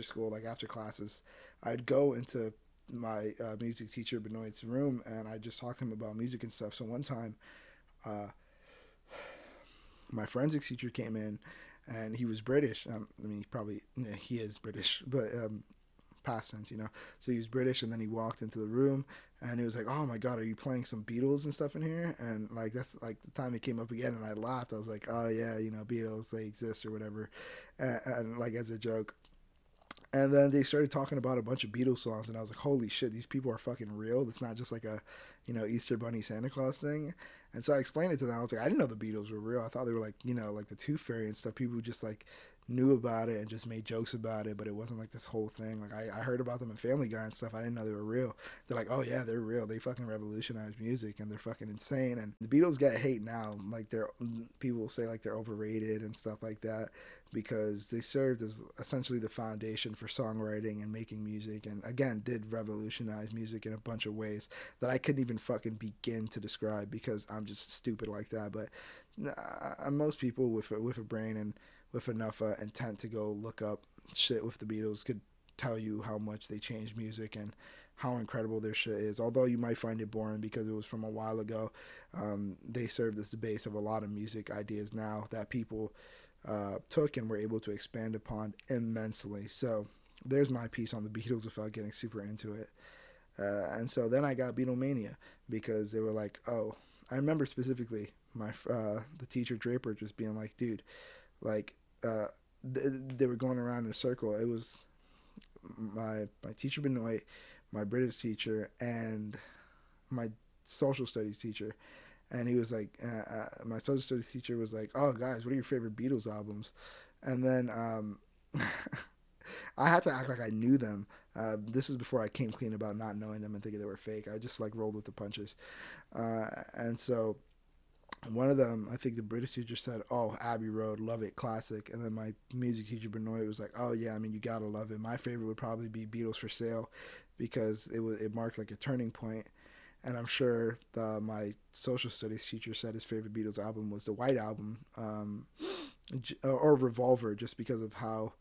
[SPEAKER 1] school, like after classes, I'd go into my music teacher Benoit's room and I just talk to him about music and stuff. So one time, uh, my forensics teacher came in, and he was British. I mean, he is British, but past tense, you know. So he was British, and then he walked into the room, and he was like, "Oh my God, are you playing some Beatles and stuff in here?" And like that's like the time it came up again, and I laughed. I was like, "Oh yeah, you know, Beatles, they exist or whatever," and like as a joke. And then they started talking about a bunch of Beatles songs, and I was like, "Holy shit, these people are fucking real. It's not just like a, Easter Bunny Santa Claus thing." And so I explained it to them. I was like, "I didn't know the Beatles were real. I thought they were like, like the Tooth Fairy and stuff. People just like knew about it and just made jokes about it, but it wasn't like this whole thing. Like I heard about them in Family Guy and stuff. I didn't know they were real." They're like, "Oh yeah, they're real. They fucking revolutionized music, and they're fucking insane." And the Beatles get hate now. Like people say like they're overrated and stuff like that because they served as essentially the foundation for songwriting and making music, and again did revolutionize music in a bunch of ways that I couldn't even fucking begin to describe because I'm just stupid like that. But most people with a brain and with enough intent to go look up shit with the Beatles could tell you how much they changed music and how incredible their shit is. Although you might find it boring because it was from a while ago, they served as the base of a lot of music ideas now that people took and were able to expand upon immensely. So there's my piece on the Beatles without getting super into it. And so then I got Beatlemania because they were like, "Oh," I remember specifically the teacher Draper just being like, "Dude, like they were going around in a circle." It was my teacher Benoit, my British teacher, and my social studies teacher. And he was like, my social studies teacher was like, "Oh, guys, what are your favorite Beatles albums?" And then I had to act like I knew them. This is before I came clean about not knowing them and thinking they were fake. I just like rolled with the punches. And so one of them, I think the British teacher said, "Oh, Abbey Road, love it, classic." And then my music teacher Benoit was like, "Oh yeah, I mean you gotta love it. My favorite would probably be Beatles for Sale, because it marked like a turning point." And I'm sure my social studies teacher said his favorite Beatles album was the White Album, or Revolver, just because of how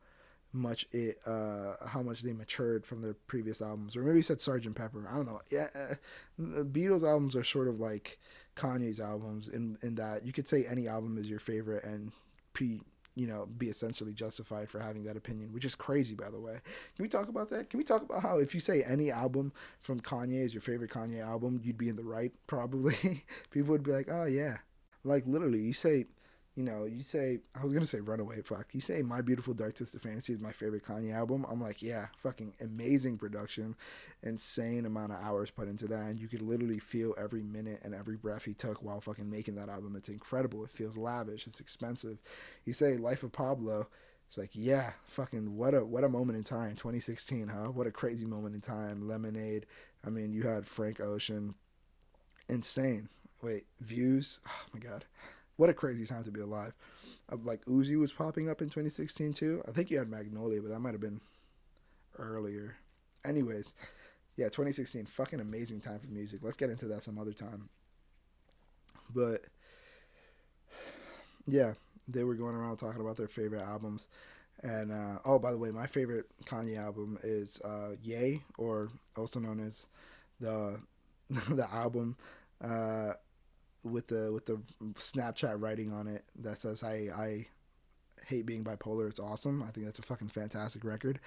[SPEAKER 1] how much they matured from their previous albums, or maybe you said Sergeant Pepper. I don't know. Yeah, the Beatles albums are sort of like Kanye's albums in that you could say any album is your favorite and pre be essentially justified for having that opinion, which is crazy, by the way. Can we talk about that? Can we talk about how if you say any album from Kanye is your favorite Kanye album, you'd be in the right, probably? People would be like, oh, yeah. Like, literally, you say, I was going to say Runaway, fuck. You say My Beautiful Dark Twisted Fantasy is my favorite Kanye album. I'm like, yeah, fucking amazing production, insane amount of hours put into that. And you could literally feel every minute and every breath he took while fucking making that album. It's incredible. It feels lavish. It's expensive. You say Life of Pablo. It's like, yeah, fucking what a moment in time. 2016, huh? What a crazy moment in time. Lemonade. I mean, you had Frank Ocean. Insane. Wait, Views. Oh my god. What a crazy time to be alive. Like Uzi was popping up in 2016 too. I think you had Magnolia, but that might have been earlier. Anyways, yeah, 2016, fucking amazing time for music. Let's get into that some other time. But yeah, they were going around talking about their favorite albums. And oh, by the way, my favorite Kanye album is Yay, or also known as the the album uh, with the Snapchat writing on it that says I hate being bipolar. It's awesome. I think that's a fucking fantastic record.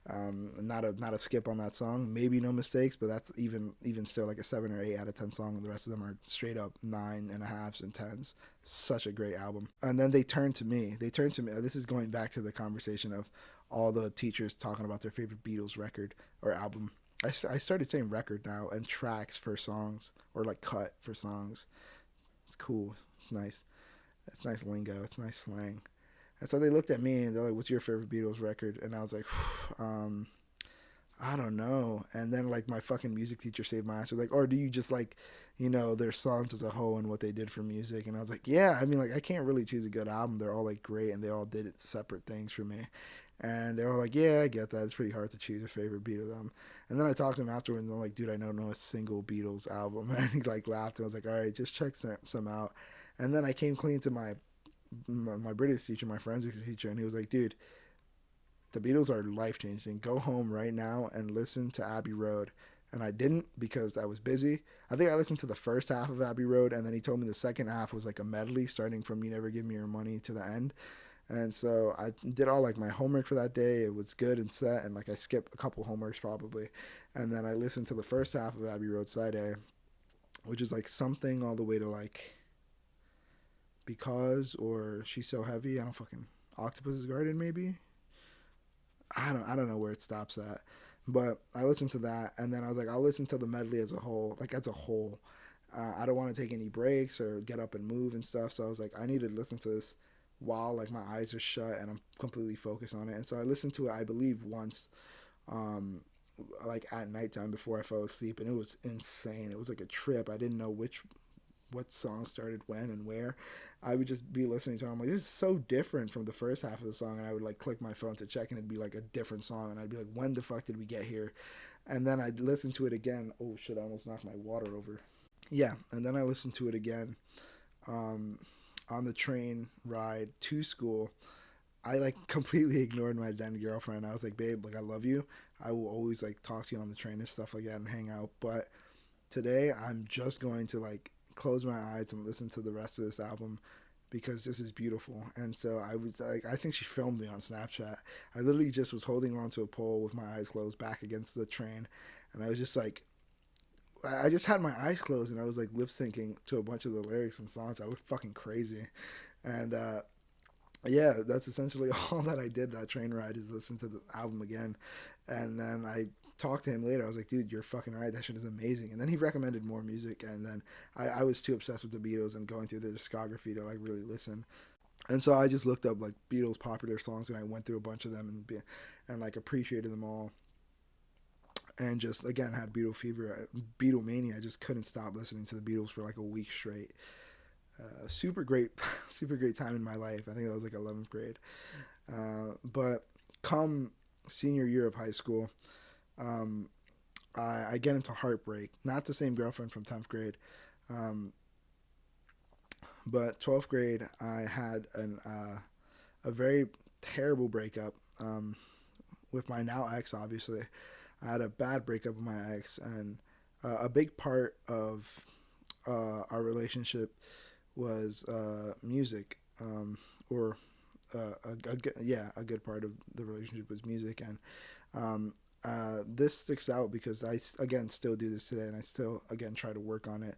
[SPEAKER 1] Not a skip on that song. Maybe No Mistakes, but that's even still like a 7 or 8 out of 10 song. The rest of them are straight up 9.5s and 10s. Such a great album. And then they turned to me. This is going back to the conversation of all the teachers talking about their favorite Beatles record or album. I started saying record now and tracks for songs or like cut for songs. It's cool. It's nice. It's nice lingo. It's nice slang. And so they looked at me and they're like, "What's your favorite Beatles record?" And I was like, "I don't know." And then like my fucking music teacher saved my ass. Like, "Or do you just like, their songs as a whole and what they did for music?" And I was like, "Yeah. I mean, like I can't really choose a good album. They're all like great and they all did it separate things for me." And they were like, "Yeah, I get that. It's pretty hard to choose a favorite Beatles album." And then I talked to him afterwards, and I'm like, "Dude, I don't know a single Beatles album." And he like laughed, and I was like, "All right, just check some out." And then I came clean to my British teacher, my forensics teacher, and he was like, "Dude, the Beatles are life changing. Go home right now and listen to Abbey Road." And I didn't because I was busy. I think I listened to the first half of Abbey Road, and then he told me the second half was like a medley starting from "You Never Give Me Your Money" to the end. And so I did all like my homework for that day. It was good and set, and like I skipped a couple homeworks probably. And then I listened to the first half of Abbey Road Side A, which is like something all the way to like Because or She's So Heavy. I don't fucking Octopus's Garden maybe. I don't know where it stops at. But I listened to that, and then I was like, I'll listen to the medley as a whole, like as a whole. I don't want to take any breaks or get up and move and stuff. So I was like, I need to listen to this while like my eyes are shut and I'm completely focused on it. And so I listened to it, I believe, once, um, like at nighttime before I fell asleep, and it was insane. It was like a trip. I didn't know what song started when and where. I would just be listening to it. I'm like, this is so different from the first half of the song, and I would like click my phone to check, and it'd be like a different song, and I'd be like, when the fuck did we get here? And then I'd listen to it again. Oh shit! I almost knocked my water over. Yeah, and then I listened to it again um, on the train ride to school. I like completely ignored my then girlfriend. I was like, babe, like I love you. I will always like talk to you on the train and stuff like that and hang out. But today I'm just going to like close my eyes and listen to the rest of this album because this is beautiful. And so I was like, I think she filmed me on Snapchat. I literally just was holding onto a pole with my eyes closed back against the train. And I was just like, I just had my eyes closed and I was like lip syncing to a bunch of the lyrics and songs. I looked fucking crazy. And yeah, that's essentially all that I did that train ride is listen to the album again. And then I talked to him later. I was like, dude, you're fucking right. That shit is amazing. And then he recommended more music. And then I was too obsessed with the Beatles and going through their discography to like really listen. And so I just looked up like Beatles popular songs and I went through a bunch of them and like appreciated them all. And just again had Beatle fever, Beatle mania. I just couldn't stop listening to the Beatles for like a week straight. Super great, super great time in my life. I think that was like 11th grade. But come senior year of high school, um, I get into heartbreak. Not the same girlfriend from 10th grade, but 12th grade I had a very terrible breakup. with my now ex, obviously. I had a bad breakup with my ex, and a big part of our relationship was music, or a good part of the relationship was music, and this sticks out because I again still do this today, and I still again try to work on it.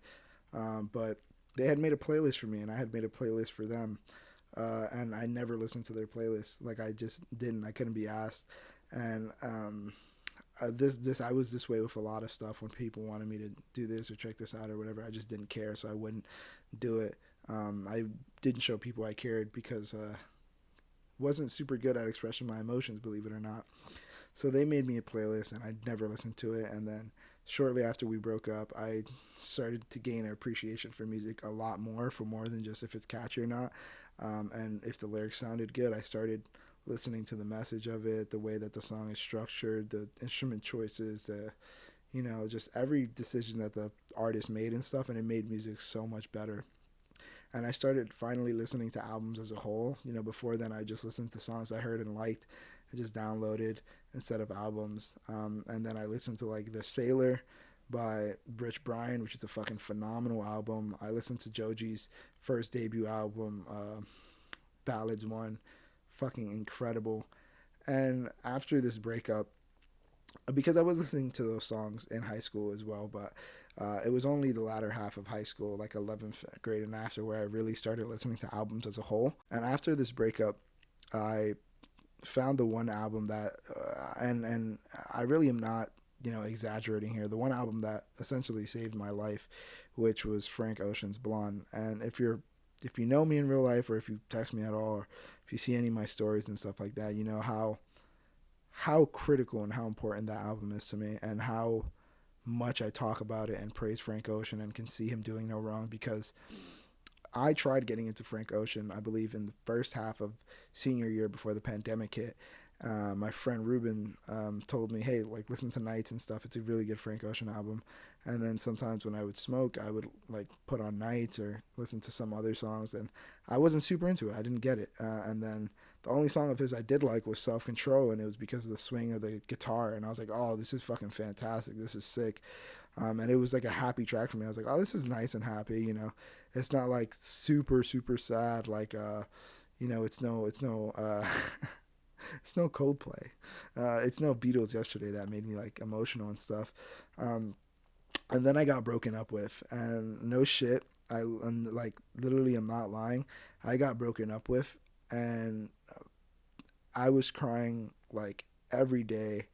[SPEAKER 1] But they had made a playlist for me, and I had made a playlist for them, and I never listened to their playlist. Like I just didn't. I couldn't be asked, and this I was this way with a lot of stuff. When people wanted me to do this or check this out or whatever, I just didn't care, so I wouldn't do it. I didn't show people I cared because wasn't super good at expressing my emotions, believe it or not. So they made me a playlist, and I never listened to it. And then shortly after we broke up, I started to gain an appreciation for music a lot more, for more than just if it's catchy or not. And if the lyrics sounded good, I started listening to the message of it, the way that the song is structured, the instrument choices, just every decision that the artist made and stuff. And it made music so much better. And I started finally listening to albums as a whole. Before then I just listened to songs I heard and liked. I just downloaded instead of albums. And then I listened to like The Sailor by Rich Brian, which is a fucking phenomenal album. I listened to Joji's first debut album, Ballads 1, fucking incredible. And after this breakup, because I was listening to those songs in high school as well, but it was only the latter half of high school, like 11th grade and after, where I really started listening to albums as a whole. And after this breakup, I found the one album that, and I really am not, exaggerating here, the one album that essentially saved my life, which was Frank Ocean's Blonde. And if you know me in real life, or if you text me at all, or if you see any of my stories and stuff like that, you know how critical and how important that album is to me, and how much I talk about it and praise Frank Ocean and can see him doing no wrong, because I tried getting into Frank Ocean, I believe, in the first half of senior year before the pandemic hit. My friend Ruben told me, hey, like, listen to Nights and stuff. It's a really good Frank Ocean album. And then sometimes when I would smoke, I would like put on Nights or listen to some other songs, and I wasn't super into it. I didn't get it. And then the only song of his I did like was Self Control, and it was because of the swing of the guitar. And I was like, oh, this is fucking fantastic. This is sick. And it was like a happy track for me. I was like, oh, this is nice and happy. It's not like super, super sad. Like, it's no, it's no Coldplay. It's no Beatles Yesterday that made me like emotional and stuff. And then I got broken up with, and no shit, I'm like, literally, I'm not lying. I got broken up with, and I was crying like every day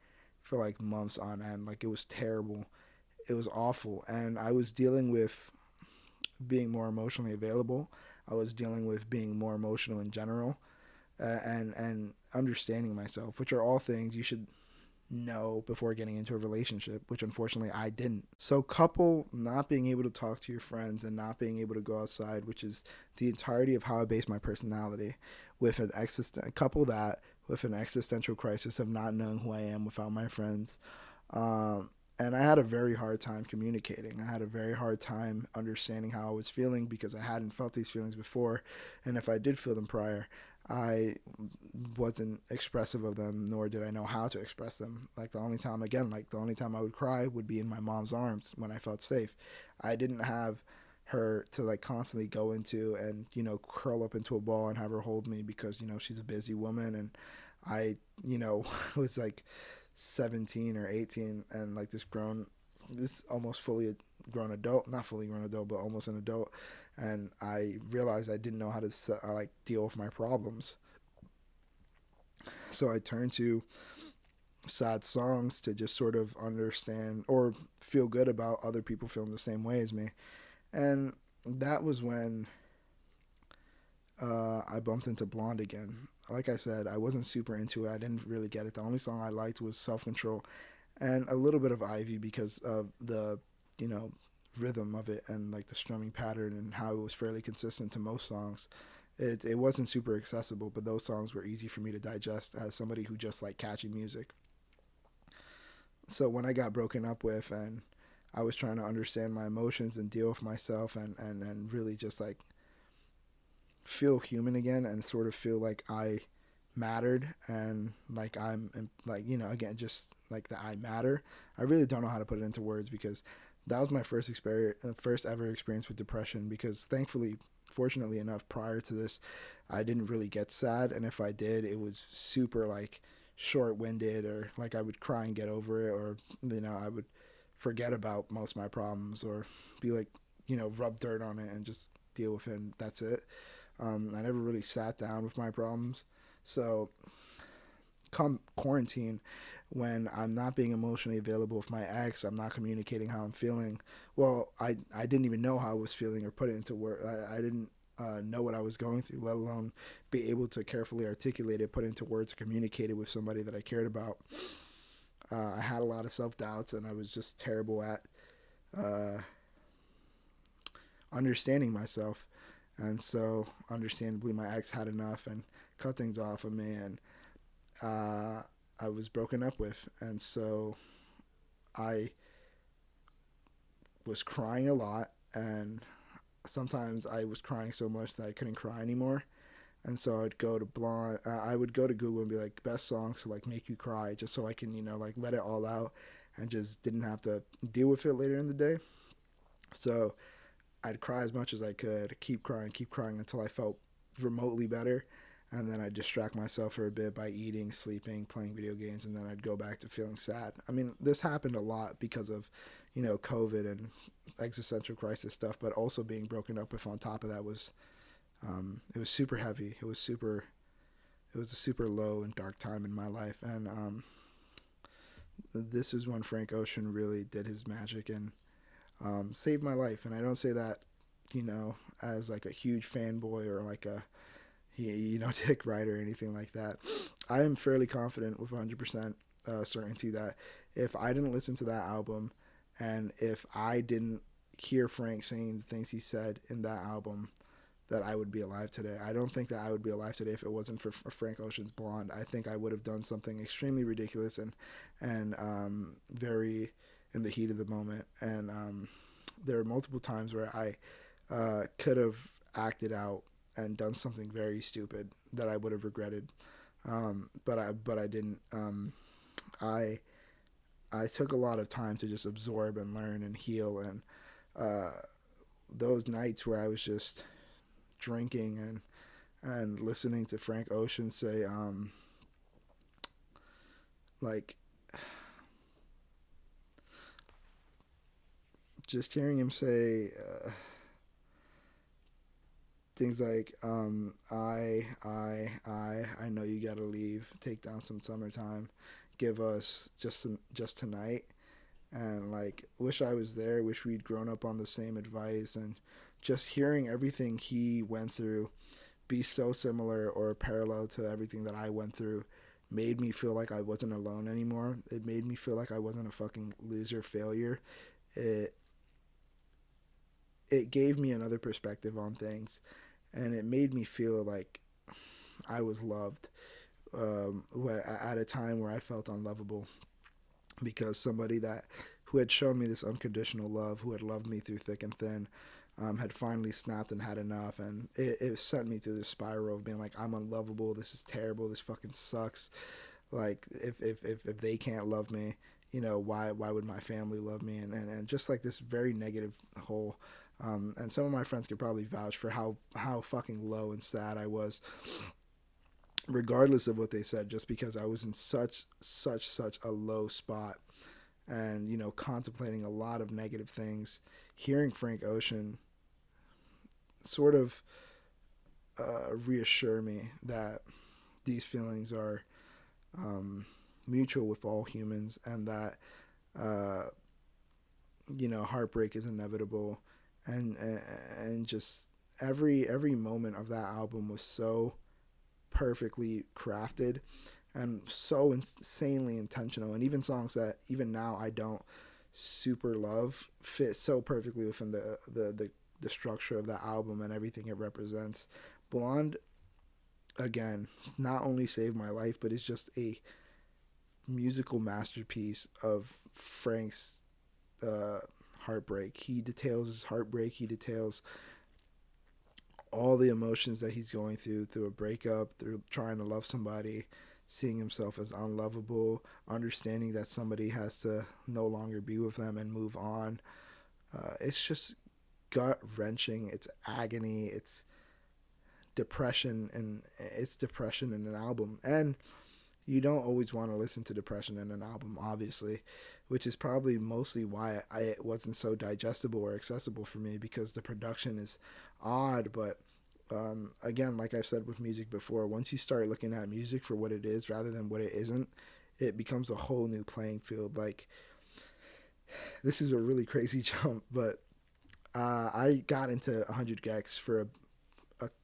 [SPEAKER 1] for like months on end. Like, it was terrible. It was awful. And I was dealing with being more emotionally available. I was dealing with being more emotional in general, and understanding myself, which are all things you should know before getting into a relationship, which unfortunately I didn't. So couple not being able to talk to your friends and not being able to go outside, which is the entirety of how I base my personality, with couple that with an existential crisis of not knowing who I am without my friends. And I had a very hard time communicating. I had a very hard time understanding how I was feeling, because I hadn't felt these feelings before. And if I did feel them prior, I wasn't expressive of them, nor did I know how to express them. Like, the only time I would cry would be in my mom's arms when I felt safe. I didn't have her to like constantly go into and, curl up into a ball and have her hold me, because, she's a busy woman. And I, was like 17 or 18, and like this almost fully grown adult, not fully grown adult, but almost an adult. And I realized I didn't know how to deal with my problems. So I turned to sad songs to just sort of understand or feel good about other people feeling the same way as me. And that was when I bumped into Blonde again. Like I said, I wasn't super into it. I didn't really get it. The only song I liked was Self Control and a little bit of Ivy, because of the, rhythm of it and like the strumming pattern and how it was fairly consistent to most songs. It wasn't super accessible, but those songs were easy for me to digest as somebody who just liked catchy music. So when I got broken up with, and I was trying to understand my emotions and deal with myself, and really just like feel human again, and sort of feel like I mattered, and like I'm like, you know, again, just like that I matter. I really don't know how to put it into words, because that was my first experience, first ever experience with depression. Because thankfully, fortunately enough, prior to this, I didn't really get sad, and if I did, it was super like short-winded, or like I would cry and get over it, or you know, I would forget about most of my problems, or be like, you know, rub dirt on it and just deal with it, and that's it. I never really sat down with my problems. So come quarantine, when I'm not being emotionally available with my ex, I'm not communicating how I'm feeling. Well, I didn't even know how I was feeling or put it into words. I didn't know what I was going through, let alone be able to carefully articulate it, put it into words, or communicate it with somebody that I cared about. I had a lot of self doubts, and I was just terrible at uh, understanding myself. And so, understandably, my ex had enough and cut things off of me, and uh, I was broken up with. And so, I was crying a lot, and sometimes I was crying so much that I couldn't cry anymore. And so I'd go to Blonde. I would go to Google and be like, best songs to like make you cry, just so I can, you know, like let it all out, and just didn't have to deal with it later in the day. So I'd cry as much as I could, keep crying until I felt remotely better. And then I'd distract myself for a bit by eating, sleeping, playing video games, and then I'd go back to feeling sad. I mean, this happened a lot because of, you know, COVID and existential crisis stuff, but also being broken up with on top of that was, it was super heavy. It was a super low and dark time in my life. And this is when Frank Ocean really did his magic and saved my life. And I don't say that, you know, as like a huge fanboy or like a, you know, dick rider or anything like that. I am fairly confident with 100% certainty that if I didn't listen to that album, and if I didn't hear Frank saying the things he said in that album, that I would be alive today. I don't think that I would be alive today if it wasn't for Frank Ocean's Blonde. I think I would have done something extremely ridiculous and very in the heat of the moment. And there are multiple times where I could have acted out and done something very stupid that I would have regretted. But I didn't. I I took a lot of time to just absorb and learn and heal. And uh, those nights where I was just drinking and listening to Frank Ocean say, like, just hearing him say things like, I know you gotta leave, take down some summertime, give us just tonight, and like, wish I was there, wish we'd grown up on the same advice, and just hearing everything he went through be so similar or parallel to everything that I went through made me feel like I wasn't alone anymore. It made me feel like I wasn't a fucking loser failure. It it gave me another perspective on things, and it made me feel like I was loved at a time where I felt unlovable, because somebody that who had shown me this unconditional love, who had loved me through thick and thin, had finally snapped and had enough, and it sent me through this spiral of being like, I'm unlovable. This is terrible. This fucking sucks. Like, if they can't love me, you know, why would my family love me? And just like this very negative whole. And some of my friends could probably vouch for how fucking low and sad I was, regardless of what they said, just because I was in such a low spot, and you know, contemplating a lot of negative things. Hearing Frank Ocean sort of reassure me that these feelings are mutual with all humans, and that uh, you know, heartbreak is inevitable, and just every moment of that album was so perfectly crafted and so insanely intentional. And even songs that even now I don't super love fit so perfectly within the structure of that album and everything it represents. Blonde, again, not only saved my life, but it's just a musical masterpiece of Frank's uh, heartbreak. He details his heartbreak. He details all the emotions that he's going through a breakup, through trying to love somebody, seeing himself as unlovable, understanding that somebody has to no longer be with them and move on. It's just gut wrenching. It's agony. It's depression in an album. And you don't always want to listen to depression in an album, obviously, which is probably mostly why it wasn't so digestible or accessible for me, because the production is odd. But again, like I've said with music before, once you start looking at music for what it is rather than what it isn't, it becomes a whole new playing field. Like, this is a really crazy jump, but I got into 100 gex for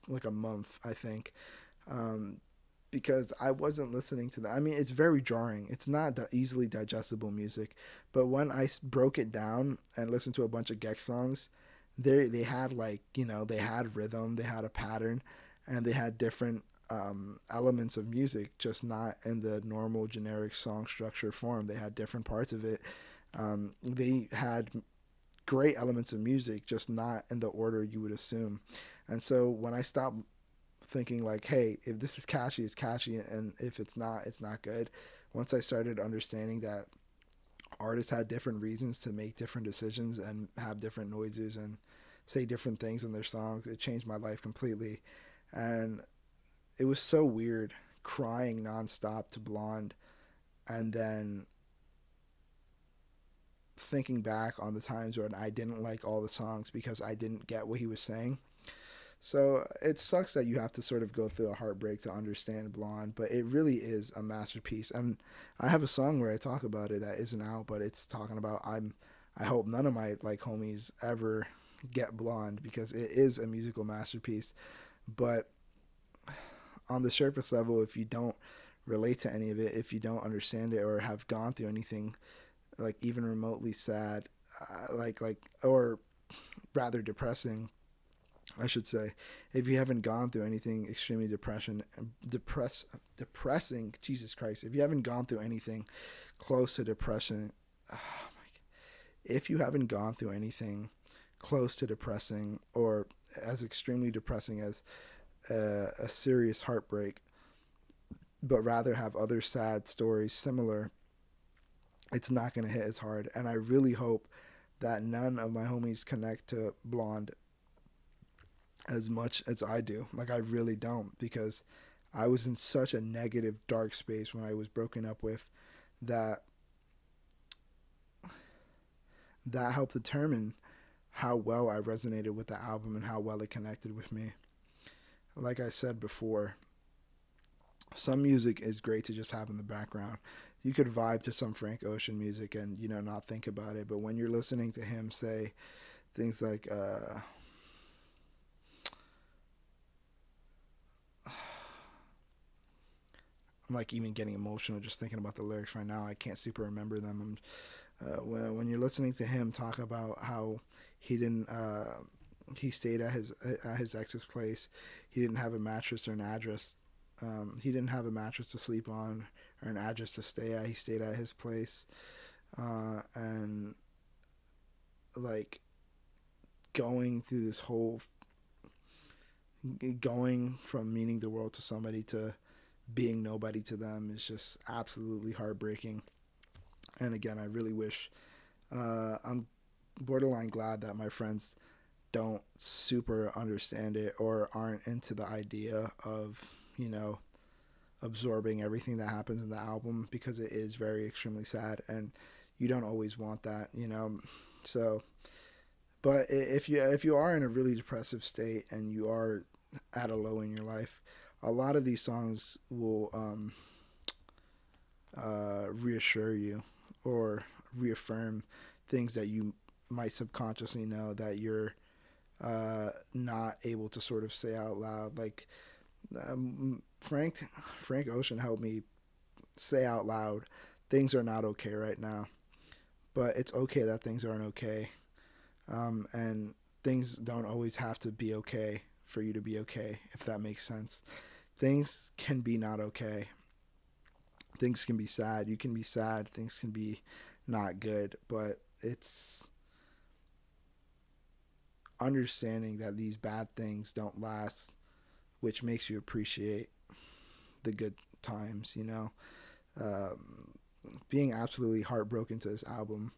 [SPEAKER 1] like a month, I think. Um, because I wasn't listening to that. I mean, it's very jarring. It's not easily digestible music, but when I broke it down and listened to a bunch of Gex songs, they had, like, they had rhythm, they had a pattern, and they had different elements of music, just not in the normal generic song structure form. They had different parts of it. They had great elements of music, just not in the order you would assume. And so when I stopped thinking like, hey, if this is catchy, it's catchy, and if it's not, it's not good. Once I started understanding that artists had different reasons to make different decisions and have different noises and say different things in their songs, it changed my life completely. And it was so weird crying nonstop to Blonde, and then thinking back on the times when I didn't like all the songs because I didn't get what he was saying. So it sucks that you have to sort of go through a heartbreak to understand Blonde, but it really is a masterpiece. And I have a song where I talk about it that isn't out, but it's talking about I hope none of my like homies ever get Blonde, because it is a musical masterpiece. But on the surface level, if you don't relate to any of it, if you don't understand it or have gone through anything like even remotely sad, or rather depressing, I should say, if you haven't gone through anything extremely depressing, Jesus Christ, if you haven't gone through anything close to depression, oh if you haven't gone through anything close to depressing or as extremely depressing as a serious heartbreak, but rather have other sad stories similar, it's not going to hit as hard. And I really hope that none of my homies connect to Blonde as much as I do. Like, I really don't, because I was in such a negative, dark space when I was broken up with, that that helped determine how well I resonated with the album and how well it connected with me. Like I said before, some music is great to just have in the background. You could vibe to some Frank Ocean music and, not think about it. But when you're listening to him say things like, I'm like even getting emotional just thinking about the lyrics right now. I can't super remember them. When you're listening to him talk about how he didn't, he stayed at his ex's place. He didn't have a mattress or an address. He didn't have a mattress to sleep on or an address to stay at. He stayed at his place, and like going through this whole, going from meaning the world to somebody to being nobody to them is just absolutely heartbreaking. And again, I really wish, I'm borderline glad that my friends don't super understand it or aren't into the idea of, absorbing everything that happens in the album, because it is very extremely sad and you don't always want that. So, but if you are in a really depressive state and you are at a low in your life, a lot of these songs will reassure you or reaffirm things that you might subconsciously know that you're not able to sort of say out loud. Like, Frank Ocean helped me say out loud, things are not okay right now, but it's okay that things aren't okay, and things don't always have to be okay for you to be okay, if that makes sense. Things can be not okay. Things can be sad. You can be sad. Things can be not good, but it's understanding that these bad things don't last, which makes you appreciate the good times, you know. Um, Being absolutely heartbroken to this album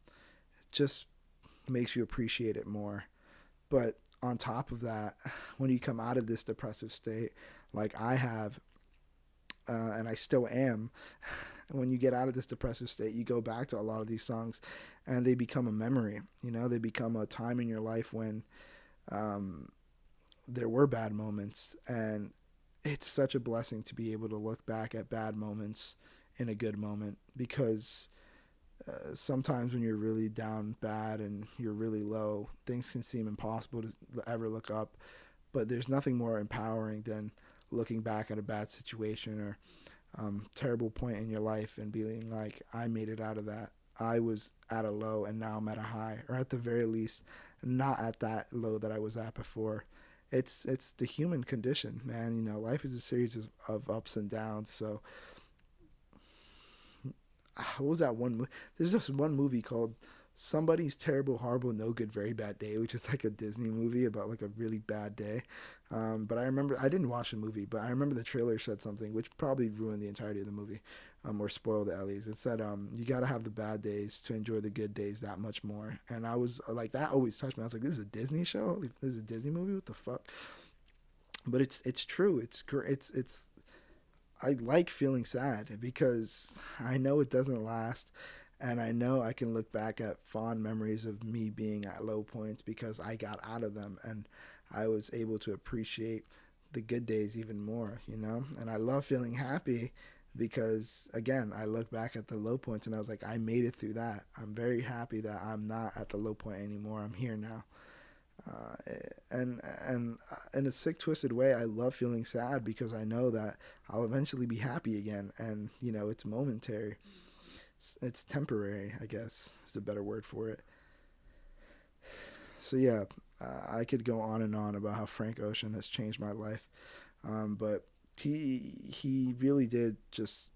[SPEAKER 1] just makes you appreciate it more. But on top of that, when you come out of this depressive state, like I have, and I still am, when you get out of this depressive state, you go back to a lot of these songs and they become a memory. You know, they become a time in your life when um, there were bad moments. And it's such a blessing to be able to look back at bad moments in a good moment because sometimes when you're really down bad and you're really low, things can seem impossible to ever look up. But there's nothing more empowering than looking back at a bad situation or terrible point in your life and being like, I made it out of that. I was at a low and now I'm at a high, or at the very least, not at that low that I was at before. It's the human condition, man. You know, life is a series of ups and downs. So what was that one? There's this one movie called Somebody's Terrible, Horrible, No Good, Very Bad Day, which is like a Disney movie about like a really bad day. But I remember I didn't watch the movie, but I remember the trailer said something which probably ruined the entirety of the movie, or spoiled it at least. It said, "You gotta have the bad days to enjoy the good days that much more." And I was like, that always touched me. I was like, "This is a Disney show. Like, this is a Disney movie. What the fuck?" But it's true. It's great. It's I like feeling sad because I know it doesn't last. And I know I can look back at fond memories of me being at low points because I got out of them and I was able to appreciate the good days even more, you know? And I love feeling happy because, again, I look back at the low points and I was like, I made it through that. I'm very happy that I'm not at the low point anymore. I'm here now. Uh, and in a sick, twisted way, I love feeling sad because I know that I'll eventually be happy again, and you know it's momentary. It's temporary, I guess is the better word for it. So yeah, I could go on and on about how Frank Ocean has changed my life, but he really did just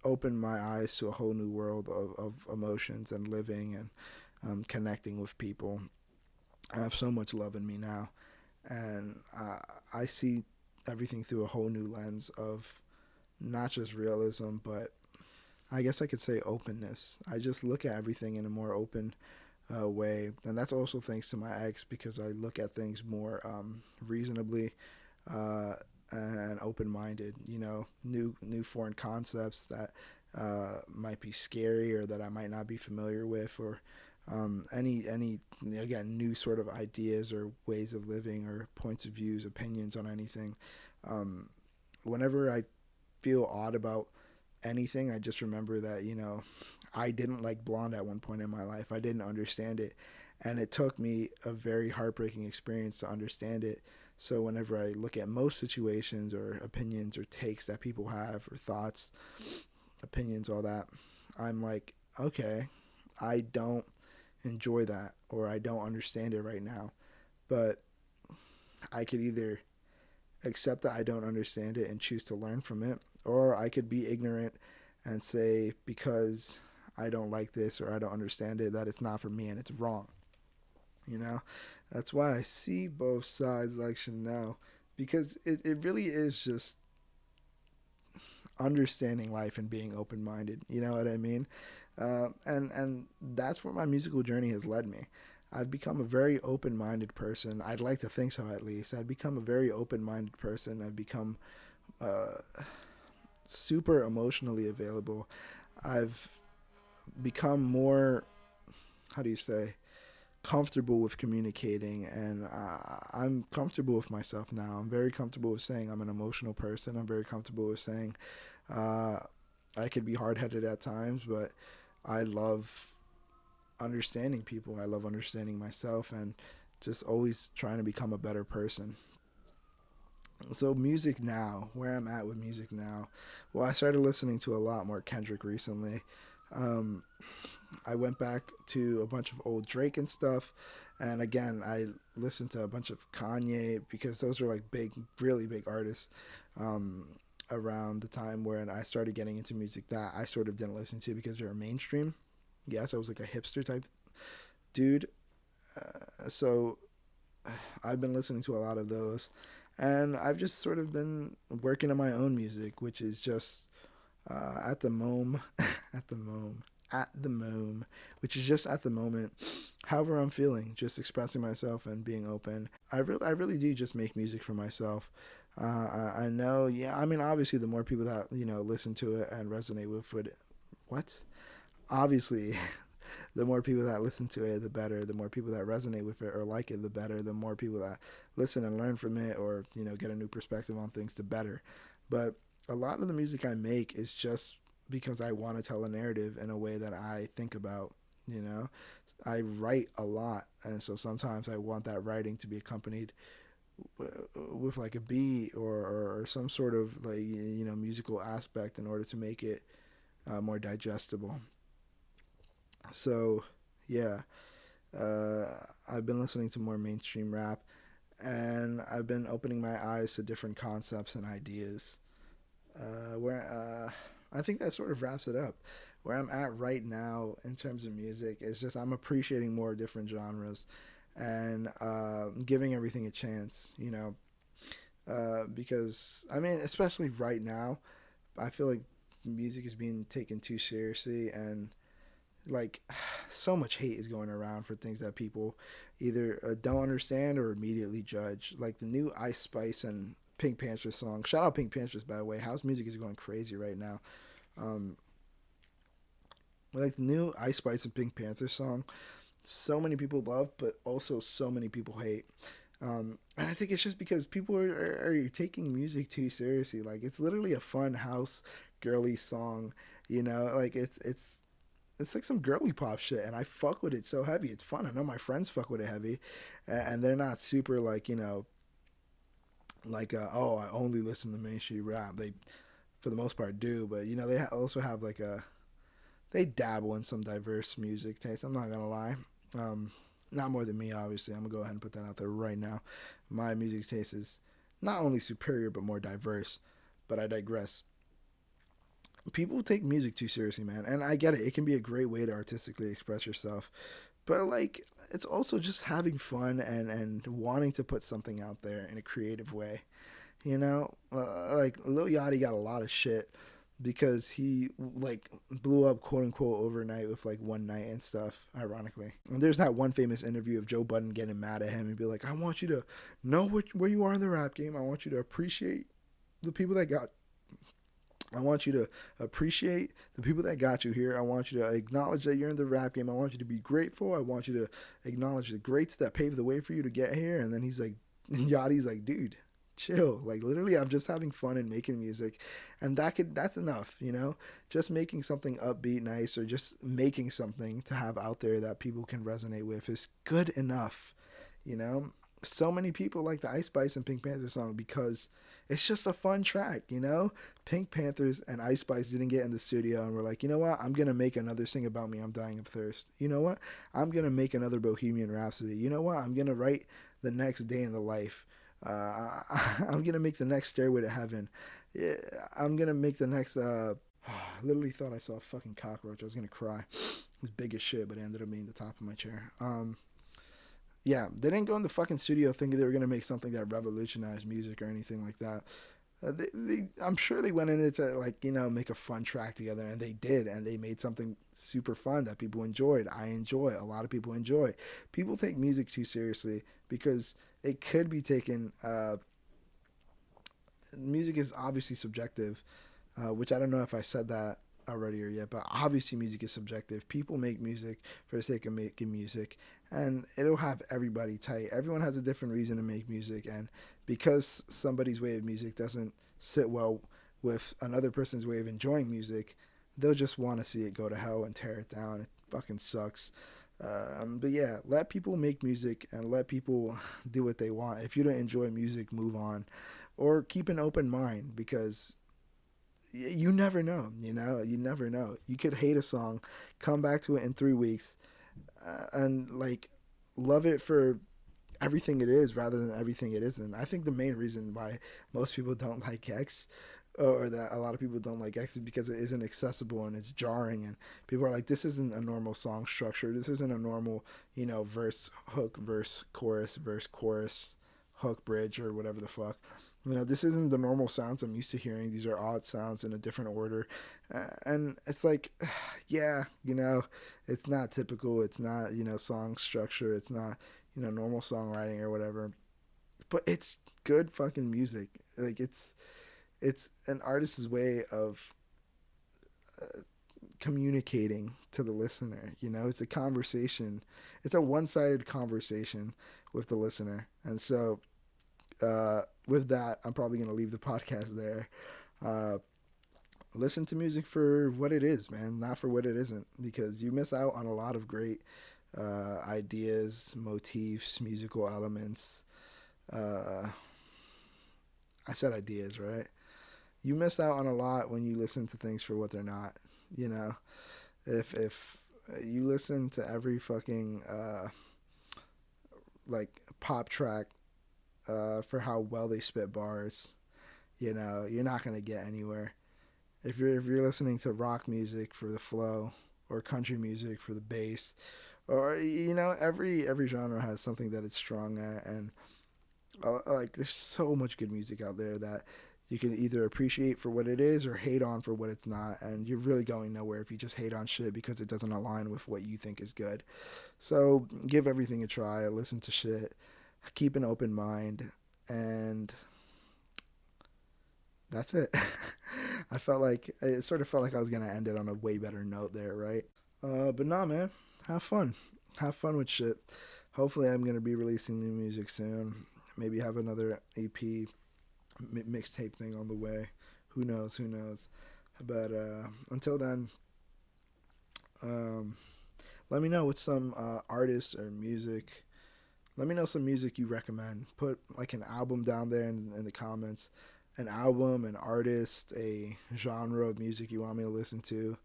[SPEAKER 1] open my eyes to a whole new world of emotions and living and connecting with people. I have so much love in me now, and I see everything through a whole new lens of not just realism, but I guess I could say openness. I just look at everything in a more open way, and that's also thanks to my ex because I look at things more reasonably uh, and open-minded. You know, new foreign concepts that might be scary or that I might not be familiar with, or any again new sort of ideas or ways of living or points of views, opinions on anything. Um, Whenever I feel odd about anything, I just remember that, you know, I didn't like blonde at one point in my life. I didn't understand it. And it took me a very heartbreaking experience to understand it. So whenever I look at most situations or opinions or takes that people have or thoughts, opinions, all that, I'm like, okay, I don't enjoy that or I don't understand it right now. But I could either accept that I don't understand it and choose to learn from it, or I could be ignorant and say because I don't like this or I don't understand it that it's not for me and it's wrong. You know, that's why I see both sides like Chanel because it really is just understanding life and being open minded. You know what I mean? And that's where my musical journey has led me. I've become a very open minded person. I'd like to think so at least. I've become a very open minded person. I've become uh, super emotionally available. I've become more, how do you say, comfortable with communicating, and I'm comfortable with myself now. I'm very comfortable with saying I'm an emotional person. I'm very comfortable with saying uh, I could be hard headed at times, but I love understanding people. I love understanding myself and just always trying to become a better person. So music now, where I'm at with music now. Well, I started listening to a lot more Kendrick recently. Um, I went back to a bunch of old Drake and stuff, and again, I listened to a bunch of Kanye because those are like big, really big artists. Um, Around the time when I started getting into music that I sort of didn't listen to because they were mainstream. Yes, I was like a hipster type dude, So I've been listening to a lot of those, and I've just sort of been working on my own music, which is just at the moment, at the moment, at the moment, which is just at the moment, however I'm feeling, just expressing myself and being open. I really do just make music for myself. I know, yeah. I mean, obviously, the more people that listen to it and resonate with it, what? Obviously, the more people that listen to it, the better. The more people that resonate with it or like it, the better. The more people that listen and learn from it, or get a new perspective on things, the better. But a lot of the music I make is just because I want to tell a narrative in a way that I think about. You know, I write a lot, and so sometimes I want that writing to be accompanied with like a beat or some sort of like musical aspect in order to make it more digestible. So yeah, uh, I've been listening to more mainstream rap, and I've been opening my eyes to different concepts and ideas. Where I think that sort of wraps it up. Where I'm at right now in terms of music is just I'm appreciating more different genres and giving everything a chance. Because I mean, especially right now, I feel like music is being taken too seriously, and like so much hate is going around for things that people either don't understand or immediately judge. Like the new Ice Spice and Pink Panthers song. Shout out Pink Panthers, by the way. House music is going crazy right now. Um, like the new Ice Spice and Pink Panthers song. So many people love, but also so many people hate. And I think it's just because people are taking music too seriously. Like it's literally a fun house girly song. Like it's like some girly pop shit, and I fuck with it so heavy. It's fun. I know my friends fuck with it heavy, and they're not super like like oh, I only listen to mainstream rap. They for the most part do, but they also have like they dabble in some diverse music taste. I'm not gonna lie. Um, Not more than me, obviously. I'm gonna go ahead and put that out there right now. My music taste is not only superior but more diverse. But I digress. People take music too seriously, man, and I get it. It can be a great way to artistically express yourself, but like it's also just having fun and wanting to put something out there in a creative way. Like Lil Yachty got a lot of shit because he like blew up quote unquote overnight with like one night and stuff. Ironically, and there's that one famous interview of Joe Budden getting mad at him and be like, "I want you to know where you are in the rap game. I want you to appreciate the people that got I want you to appreciate the people that got you here. I want you to acknowledge that you're in the rap game. I want you to be grateful. I want you to acknowledge the greats that paved the way for you to get here." And then he's like, Yachty's like, dude, chill. Like literally, I'm just having fun and making music, and that's enough. Just making something upbeat, nice, or just making something to have out there that people can resonate with is good enough. You know, so many people like the Ice Spice and Pink Panther song because it's just a fun track. Pink Panthers and Ice Spice didn't get in the studio and were like, you know what? I'm gonna make another "Sing About Me, I'm Dying of Thirst." You know what? I'm gonna make another Bohemian Rhapsody. You know what? I'm gonna write the next Day in the Life. I'm gonna make the next Stairway to Heaven. Yeah, I'm gonna make the next. I literally thought I saw a fucking cockroach. I was gonna cry. It was big as shit, but it ended up being the top of my chair. Yeah, they didn't go in the fucking studio thinking they were gonna make something that revolutionized music or anything like that. I'm sure they went in it to like make a fun track together, and they did, and they made something super fun that people enjoyed. I enjoy. A lot of people enjoy. People take music too seriously because it could be taken. Music is obviously subjective, which I don't know if I said that already or yet, but obviously music is subjective. People make music for the sake of making music, and it'll have everybody tight. Everyone has a different reason to make music, and because somebody's way of music doesn't sit well with another person's way of enjoying music, they'll just want to see it go to hell and tear it down. It fucking sucks. But yeah, let people make music and let people do what they want. If you don't enjoy music, move on, or keep an open mind because you never know. You never know. You could hate a song, come back to it in 3 weeks, and like love it for everything it is rather than everything it isn't. I think the main reason why most people don't like X or that a lot of people don't like X is because it isn't accessible and it's jarring, and people are like, this isn't a normal song structure. This isn't a normal, verse, hook, verse, chorus, hook, bridge, or whatever the fuck. This isn't the normal sounds I'm used to hearing. These are odd sounds in a different order. And it's like, yeah, it's not typical. It's not, song structure. It's not, normal songwriting or whatever. But it's good fucking music. Like, it's an artist's way of communicating to the listener. It's a conversation. It's a one-sided conversation with the listener. And so, with that, I'm probably going to leave the podcast there. Uh, Listen to music for what it is, man, not for what it isn't, because you miss out on a lot of great ideas, motifs, musical elements. Uh, I said ideas, right? You miss out on a lot when you listen to things for what they're not. You know, if you listen to every fucking like pop track for how well they spit bars, you're not gonna get anywhere. If you're listening to rock music for the flow, or country music for the bass, or every genre has something that it's strong at, and like there's so much good music out there that you can either appreciate for what it is or hate on for what it's not, and you're really going nowhere if you just hate on shit because it doesn't align with what you think is good. So give everything a try, listen to shit, keep an open mind, and that's it. It sort of felt like I was gonna end it on a way better note there, right? But nah, man, have fun, have fun with shit. Hopefully, I'm gonna be releasing new music soon. Maybe have another EP mixtape thing on the way. Who knows? Who knows? But until then, um, let me know what some artists or music. Let me know some music you recommend. Put like an album down there in the comments. An album, an artist, a genre of music you want me to listen to.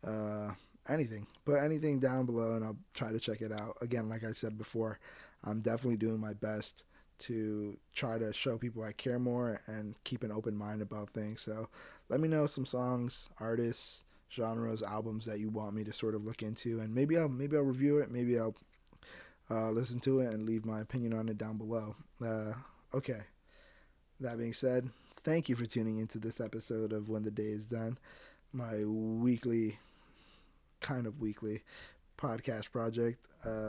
[SPEAKER 1] Uh, Anything. Put anything down below and I'll try to check it out. Again, like I said before, I'm definitely doing my best to try to show people I care more and keep an open mind about things. So let me know some songs, artists, genres, albums that you want me to sort of look into, and maybe I'll review it. Maybe I'll listen to it and leave my opinion on it down below. Okay. That being said, thank you for tuning into this episode of When the Day is Done, my kind of weekly podcast project.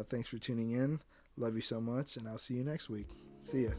[SPEAKER 1] Thanks for tuning in. Love you so much, and I'll see you next week. See ya.